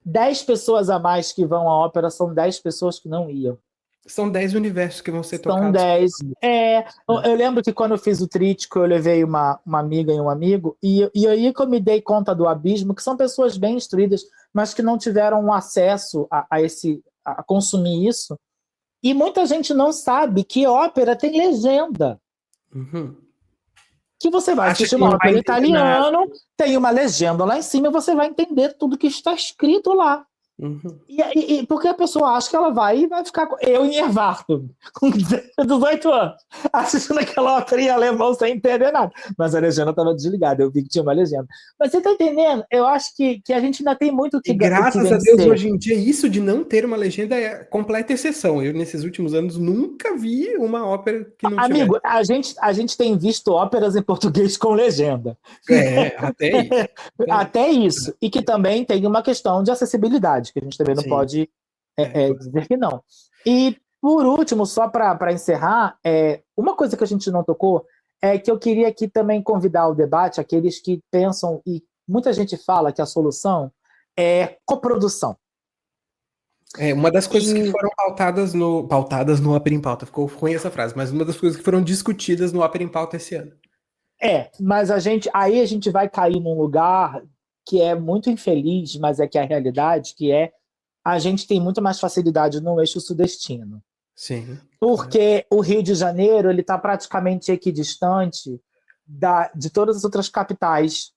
10 pessoas a mais que vão à ópera são 10 pessoas que não iam. São 10 universos que vão ser tocados. São 10. Eu lembro que quando eu fiz o Trítico, eu levei uma amiga e um amigo, e aí que eu me dei conta do abismo, que são pessoas bem instruídas, mas que não tiveram acesso a consumir isso. E muita gente não sabe que ópera tem legenda. Que você vai assistir uma ópera italiana, tem uma legenda lá em cima e você vai entender tudo que está escrito lá. E porque a pessoa acha que ela vai ficar. Eu em Erwartung, com 18 anos, assistindo aquela ópera em alemão sem entender nada. Mas a legenda estava desligada, eu vi que tinha uma legenda. Mas você está entendendo? Eu acho que a gente ainda tem muito que vencer. Graças a Deus, hoje em dia, isso de não ter uma legenda é completa exceção. Eu, nesses últimos anos, nunca vi uma ópera que não tivesse. Amigo, a gente tem visto óperas em português com legenda. Até isso. Até isso. E que também tem uma questão de acessibilidade, que a gente também não pode dizer que não. E, por último, só para encerrar, uma coisa que a gente não tocou é que eu queria aqui também convidar ao debate aqueles que pensam, e muita gente fala que a solução é coprodução. Uma das coisas que foram pautadas no Ópera em Pauta, ficou ruim essa frase, mas uma das coisas que foram discutidas no Ópera em Pauta esse ano. Mas aí a gente vai cair num lugar que é muito infeliz, mas é que é a realidade, que é a gente tem muito mais facilidade no eixo sudestino. Sim. Porque o Rio de Janeiro ele está praticamente equidistante de todas as outras capitais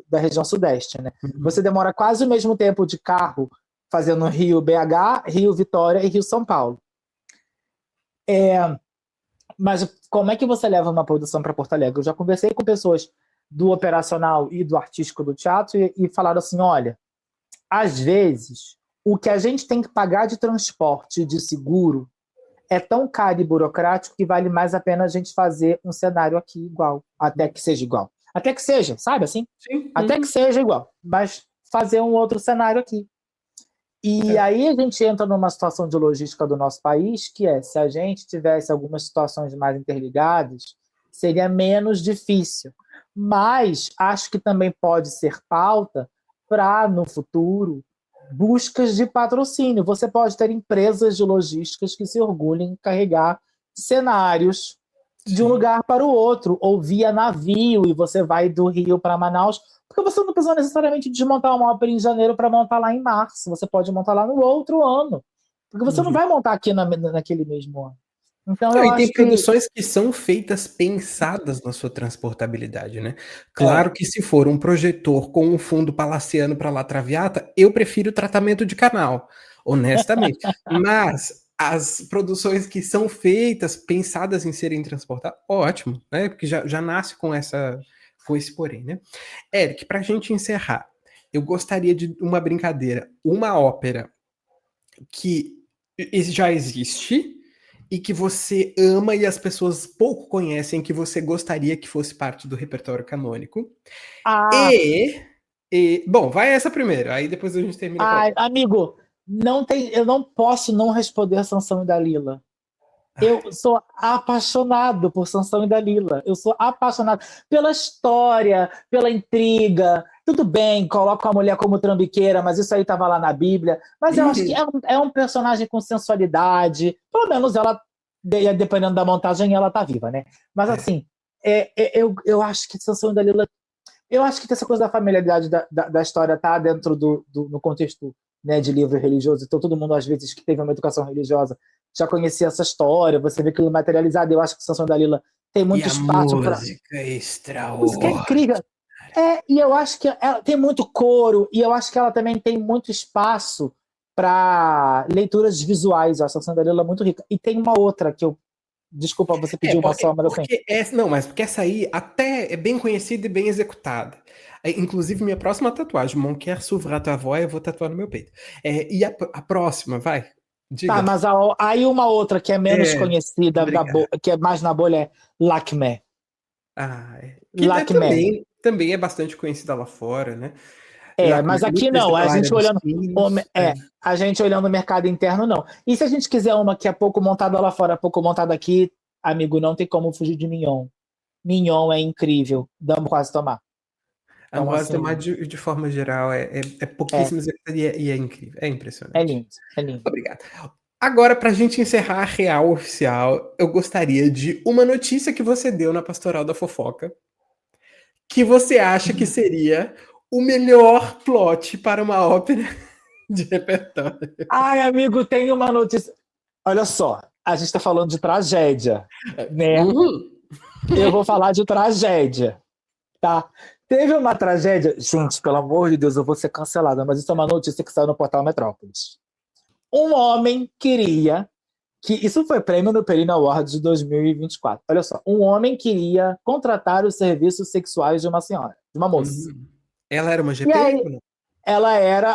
da região sudeste. Né? Uhum. Você demora quase o mesmo tempo de carro fazendo Rio BH, Rio Vitória e Rio São Paulo. Mas como é que você leva uma produção para Porto Alegre? Eu já conversei com pessoas do operacional e do artístico do teatro e falaram assim, olha, às vezes o que a gente tem que pagar de transporte e de seguro é tão caro e burocrático que vale mais a pena a gente fazer um cenário aqui igual, até que seja igual. Até que seja, sabe assim? Sim. Até que seja igual, mas fazer um outro cenário aqui. E aí a gente entra numa situação de logística do nosso país, que é, se a gente tivesse algumas situações mais interligadas, seria menos difícil. Mas acho que também pode ser pauta para, no futuro, buscas de patrocínio. Você pode ter empresas de logísticas que se orgulhem em carregar cenários de um lugar para o outro, ou via navio, e você vai do Rio para Manaus, porque você não precisa necessariamente desmontar uma ópera em janeiro para montar lá em março, você pode montar lá no outro ano, porque você não vai montar aqui naquele mesmo ano. Então, eu acho tem produções que são feitas pensadas na sua transportabilidade, né? Claro que se for um projetor com um fundo palaciano para La Traviata, eu prefiro tratamento de canal, honestamente. Mas as produções que são feitas, pensadas em serem transportadas, ótimo, né? Porque já nasce com esse porém, né? Eric, para a gente encerrar, eu gostaria de uma brincadeira, uma ópera que já existe e que você ama e as pessoas pouco conhecem, que você gostaria que fosse parte do repertório canônico. Bom, vai essa primeiro, aí depois a gente termina com a... Amigo, eu não posso não responder Sansão e Dalila. Eu sou apaixonado por Sansão e Dalila. Eu sou apaixonado pela história, pela intriga. Tudo bem, coloca a mulher como trambiqueira, mas isso aí estava lá na Bíblia. Mas eu acho que é um personagem com sensualidade. Pelo menos ela, dependendo da montagem, ela tá viva, né? Mas assim, eu acho que Sansão e Dalila... Eu acho que essa coisa da familiaridade da história tá dentro no contexto, né, de livro religioso. Então todo mundo, às vezes, que teve uma educação religiosa já conhecia essa história, você vê aquilo materializado. Eu acho que Sansão e Dalila tem muito espaço para... música extraordinária. Música é incrível. E eu acho que ela tem muito coro, e eu acho que ela também tem muito espaço para leituras visuais. Eu acho a Sansão e Dalila muito rica. E tem uma outra que eu... Desculpa, você pediu uma só, mas mas porque essa aí até é bem conhecida e bem executada. Inclusive, minha próxima tatuagem, Mon Cœur s'ouvre à ta voix, eu vou tatuar no meu peito. E a próxima, vai? Diga. Tá, mas aí uma outra que é menos conhecida, que é mais na bolha, é Lacmé. Que também é bastante conhecida lá fora, né? Mas aqui não, a gente olhando o mercado interno, não. E se a gente quiser uma que é pouco montada lá fora, pouco montada aqui, amigo, não tem como fugir de Mignon. Mignon é incrível, Ambroise Thomas. Ambroise Thomas, de forma geral, é pouquíssimo e é incrível, é impressionante. É lindo. Obrigado. Agora, para a gente encerrar a real oficial, eu gostaria de uma notícia que você deu na Pastoral da Fofoca, que você acha que seria o melhor plot para uma ópera de repertório. Ai, amigo, tem uma notícia. Olha só, a gente está falando de tragédia, né? Eu vou falar de tragédia, tá? Teve uma tragédia... Gente, pelo amor de Deus, eu vou ser cancelada, mas isso é uma notícia que saiu no Portal Metrópolis. Um homem queria... Isso foi prêmio no Perino Awards de 2024. Olha só, um homem queria contratar os serviços sexuais de uma senhora, de uma moça. Ela era uma GP? Aí,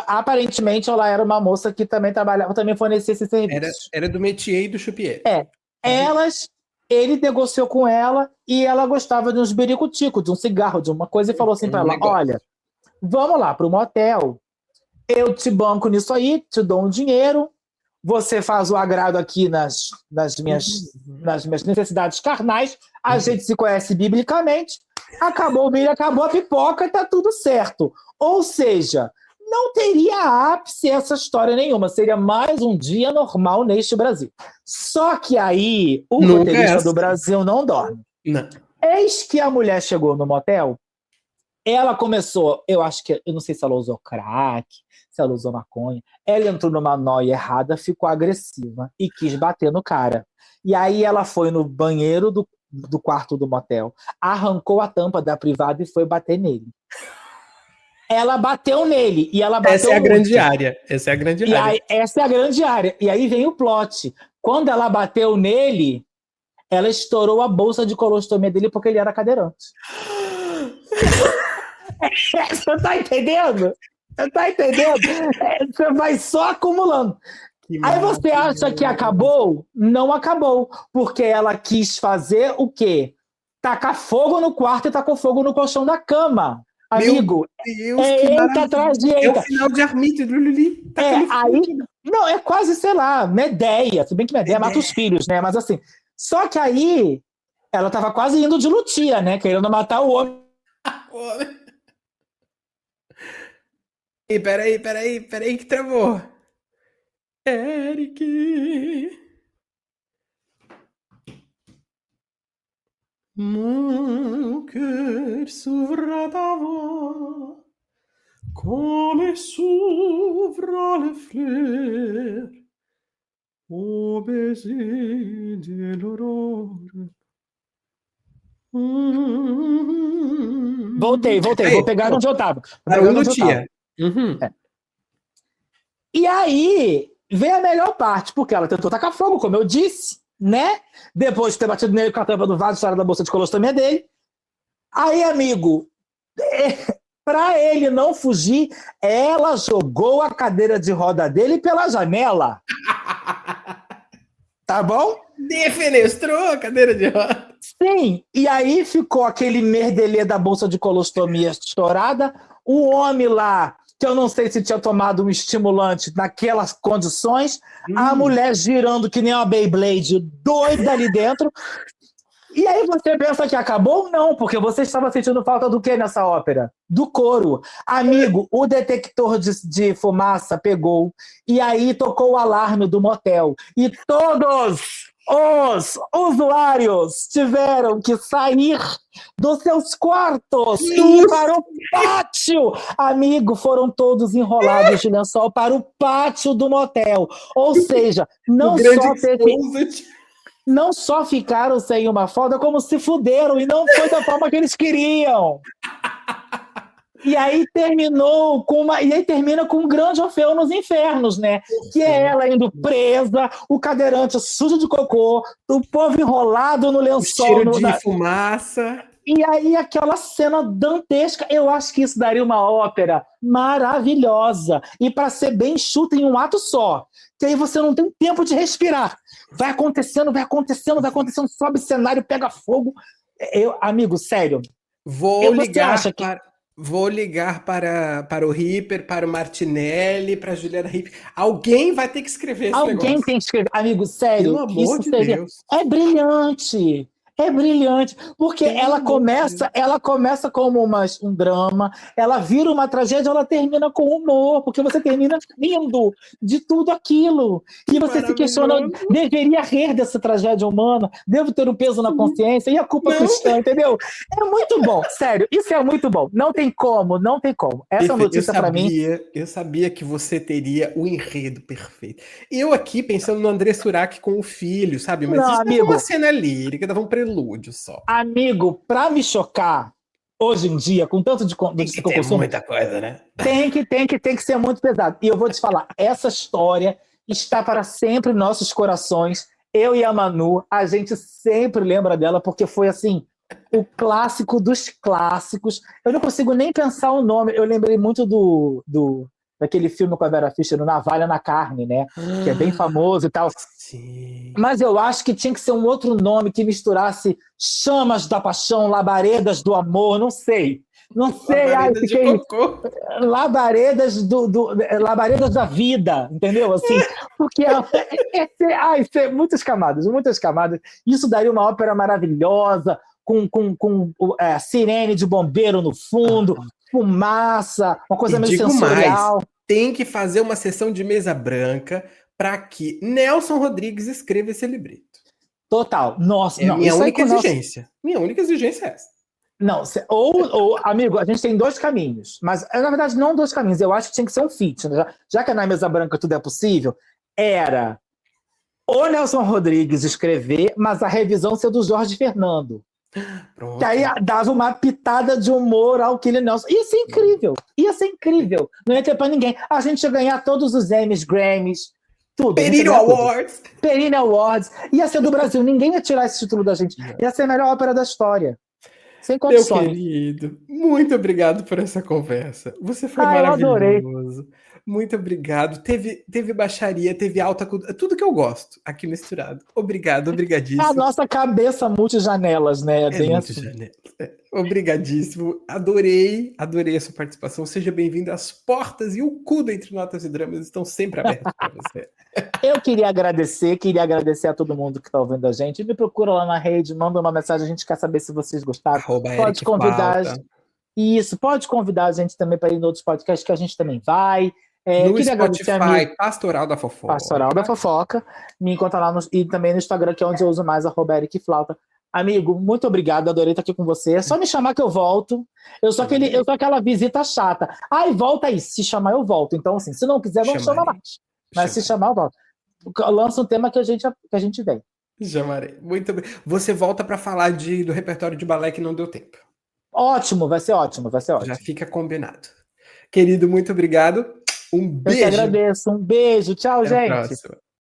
aparentemente, ela era uma moça que também trabalhava, também fornecia esse serviço. Era do métier e do chupier. Ele negociou com ela e ela gostava de uns biricuticos, de um cigarro, de uma coisa, e falou assim para ela, olha, vamos lá para o motel, eu te banco nisso aí, te dou um dinheiro, você faz o agrado aqui nas minhas necessidades carnais, a gente se conhece biblicamente, acabou o milho, acabou a pipoca e tá tudo certo. Ou seja, não teria ápice essa história nenhuma, seria mais um dia normal neste Brasil. Só que aí o roteirista do Brasil não dorme. Não. Eis que a mulher chegou no motel, ela começou, eu não sei se ela usou crack, se ela usou maconha, ela entrou numa noia errada, ficou agressiva e quis bater no cara. E aí ela foi no banheiro do quarto do motel, arrancou a tampa da privada e foi bater nele. Ela bateu nele e ela bateu Essa é a muito. grande área. Essa é a grande E área. aí, essa é a grande área. E aí vem o plot. Quando ela bateu nele, ela estourou a bolsa de colostomia dele porque ele era cadeirante. Você tá entendendo? Você tá entendendo? Você vai só acumulando. Aí você acha que acabou? Não acabou. Porque ela quis fazer o quê? Tacar fogo no quarto e tacou fogo no colchão da cama. Amigo, Meu Deus, que eita atrás de eita. É o final de Armite do Lili. Aí, não, é quase, sei lá, Medeia. Se bem que Medeia mata os filhos, né? Mas assim, só que aí ela tava quase indo de lutia, né? Querendo matar o homem. Peraí, que travou. Eric. Mon cœur s'ouvre d'avant, comme s'ouvre les fleurs, au baiser de l'aurore. Voltei. Aí, Vou pegar onde eu tava. parou no tia. Uhum. E aí vem a melhor parte, porque ela tentou tacar fogo, como eu disse, né? Depois de ter batido nele com a tampa do vaso, história da bolsa de colostomia dele. Aí, amigo, para ele não fugir, ela jogou a cadeira de roda dele pela janela. Tá bom? Defenestrou a cadeira de roda. Sim, e aí ficou aquele merdelê da bolsa de colostomia estourada, o homem lá, que eu não sei se tinha tomado um estimulante naquelas condições, a mulher girando que nem uma Beyblade, doida ali dentro. E aí você pensa que acabou? Não, porque você estava sentindo falta do que nessa ópera? Do couro. Amigo, o detector de fumaça pegou, e aí tocou o alarme do motel. E todos os usuários tiveram que sair dos seus quartos e ir para o pátio. Amigo, foram todos enrolados de lençol para o pátio do motel. Ou seja, não só ficaram sem uma folga, como se fuderam, e não foi da forma que eles queriam. E aí termina com um grande Orfeu nos Infernos, né? Que é ela indo presa, o cadeirante sujo de cocô, o povo enrolado no lençol. O cheiro de fumaça. E aí aquela cena dantesca, eu acho que isso daria uma ópera maravilhosa. E para ser bem enxuta em um ato só, que aí você não tem tempo de respirar. Vai acontecendo, sobe cenário, pega fogo. Amigo, sério. Vou ligar para o Ripper, para o Martinelli, para a Juliana Ripper. Alguém vai ter que escrever esse negócio. Alguém tem que escrever. Amigo, sério. Pelo amor de Deus. É brilhante. É brilhante, porque ela começa como um drama, ela vira uma tragédia, ela termina com humor, porque você termina rindo de tudo aquilo. E você se questiona, deveria rir dessa tragédia humana? Devo ter um peso na consciência? E a culpa cristã, entendeu? É muito bom, sério, isso é muito bom. Não tem como. Essa notícia para mim... Eu sabia que você teria o enredo perfeito. Eu aqui pensando no André Surak com o filho, sabe? Mas isso amigo, dava uma cena lírica, dava um prelúdio só. Amigo, pra me chocar, hoje em dia, com tanto de notícia que eu consumo, muita coisa, né? Tem que ser muito pesado. E eu vou te falar, essa história está para sempre em nossos corações. Eu e a Manu, a gente sempre lembra dela, porque foi assim, o clássico dos clássicos. Eu não consigo nem pensar o nome. Eu lembrei muito daquele filme com a Vera Fischer, no Navalha na Carne, né? Que é bem famoso e tal. Sim. Mas eu acho que tinha que ser um outro nome que misturasse Chamas da Paixão, Labaredas do Amor, não sei. Labaredas de cocô. Labaredas da vida, entendeu? Assim, porque muitas camadas. Isso daria uma ópera maravilhosa, com sirene de bombeiro no fundo, fumaça, uma coisa meio sensorial. Mais, tem que fazer uma sessão de mesa branca para que Nelson Rodrigues escreva esse libreto. Total. Nossa, É a não, minha isso aí única com o nosso... exigência. Minha única exigência é essa. Não, amigo, a gente tem dois caminhos, mas na verdade não dois caminhos, eu acho que tinha que ser um feat, né? Já que na mesa branca tudo é possível, era o Nelson Rodrigues escrever, mas a revisão ser do Jorge Fernando. Pronto. Que aí dava uma pitada de humor ao Kylian Nelson. Ia ser incrível, ia ser incrível. Não ia ter pra ninguém. A gente ia ganhar todos os Emmys, Grammys, tudo. Perino Awards! Perino Awards. Ia ser do Brasil, ninguém ia tirar esse título da gente. Ia ser a melhor ópera da história. Sem Meu condições. querido, muito obrigado por essa conversa. Você foi Eu adorei. maravilhoso. Muito obrigado. Teve baixaria, teve alta cultura, tudo que eu gosto aqui misturado. Obrigado, A obrigadíssimo. nossa cabeça multijanelas, né? É Bem muito assim. janeiro. Obrigadíssimo. Adorei a sua participação. Seja bem-vindo. As portas e o cu do Entre Notas e Dramas estão sempre abertos para você. Eu queria agradecer a todo mundo que está ouvindo a gente. Me procura lá na rede, manda uma mensagem, a gente quer saber se vocês gostaram. Pode convidar. Isso, pode convidar a gente também para ir em outros podcasts que a gente também vai. No Spotify, Pastoral da Fofoca. Pastoral da Fofoca. Me encontra lá e também no Instagram, que é onde eu uso mais, @ericflauta. Amigo, muito obrigado, adorei estar aqui com você. É só me chamar que eu volto. Eu sou aquela visita chata. Ai, volta aí. Se chamar, eu volto. Então, assim, se não quiser, não chama mais. Mas se chamar, eu volto. Lança um tema que a gente vem. Chamarei. Muito bem. Você volta para falar do repertório de balé que não deu tempo. Ótimo, vai ser ótimo. Já fica combinado. Querido, muito obrigado. Um beijo. Eu que agradeço. Um beijo. Tchau, Até gente. a próxima.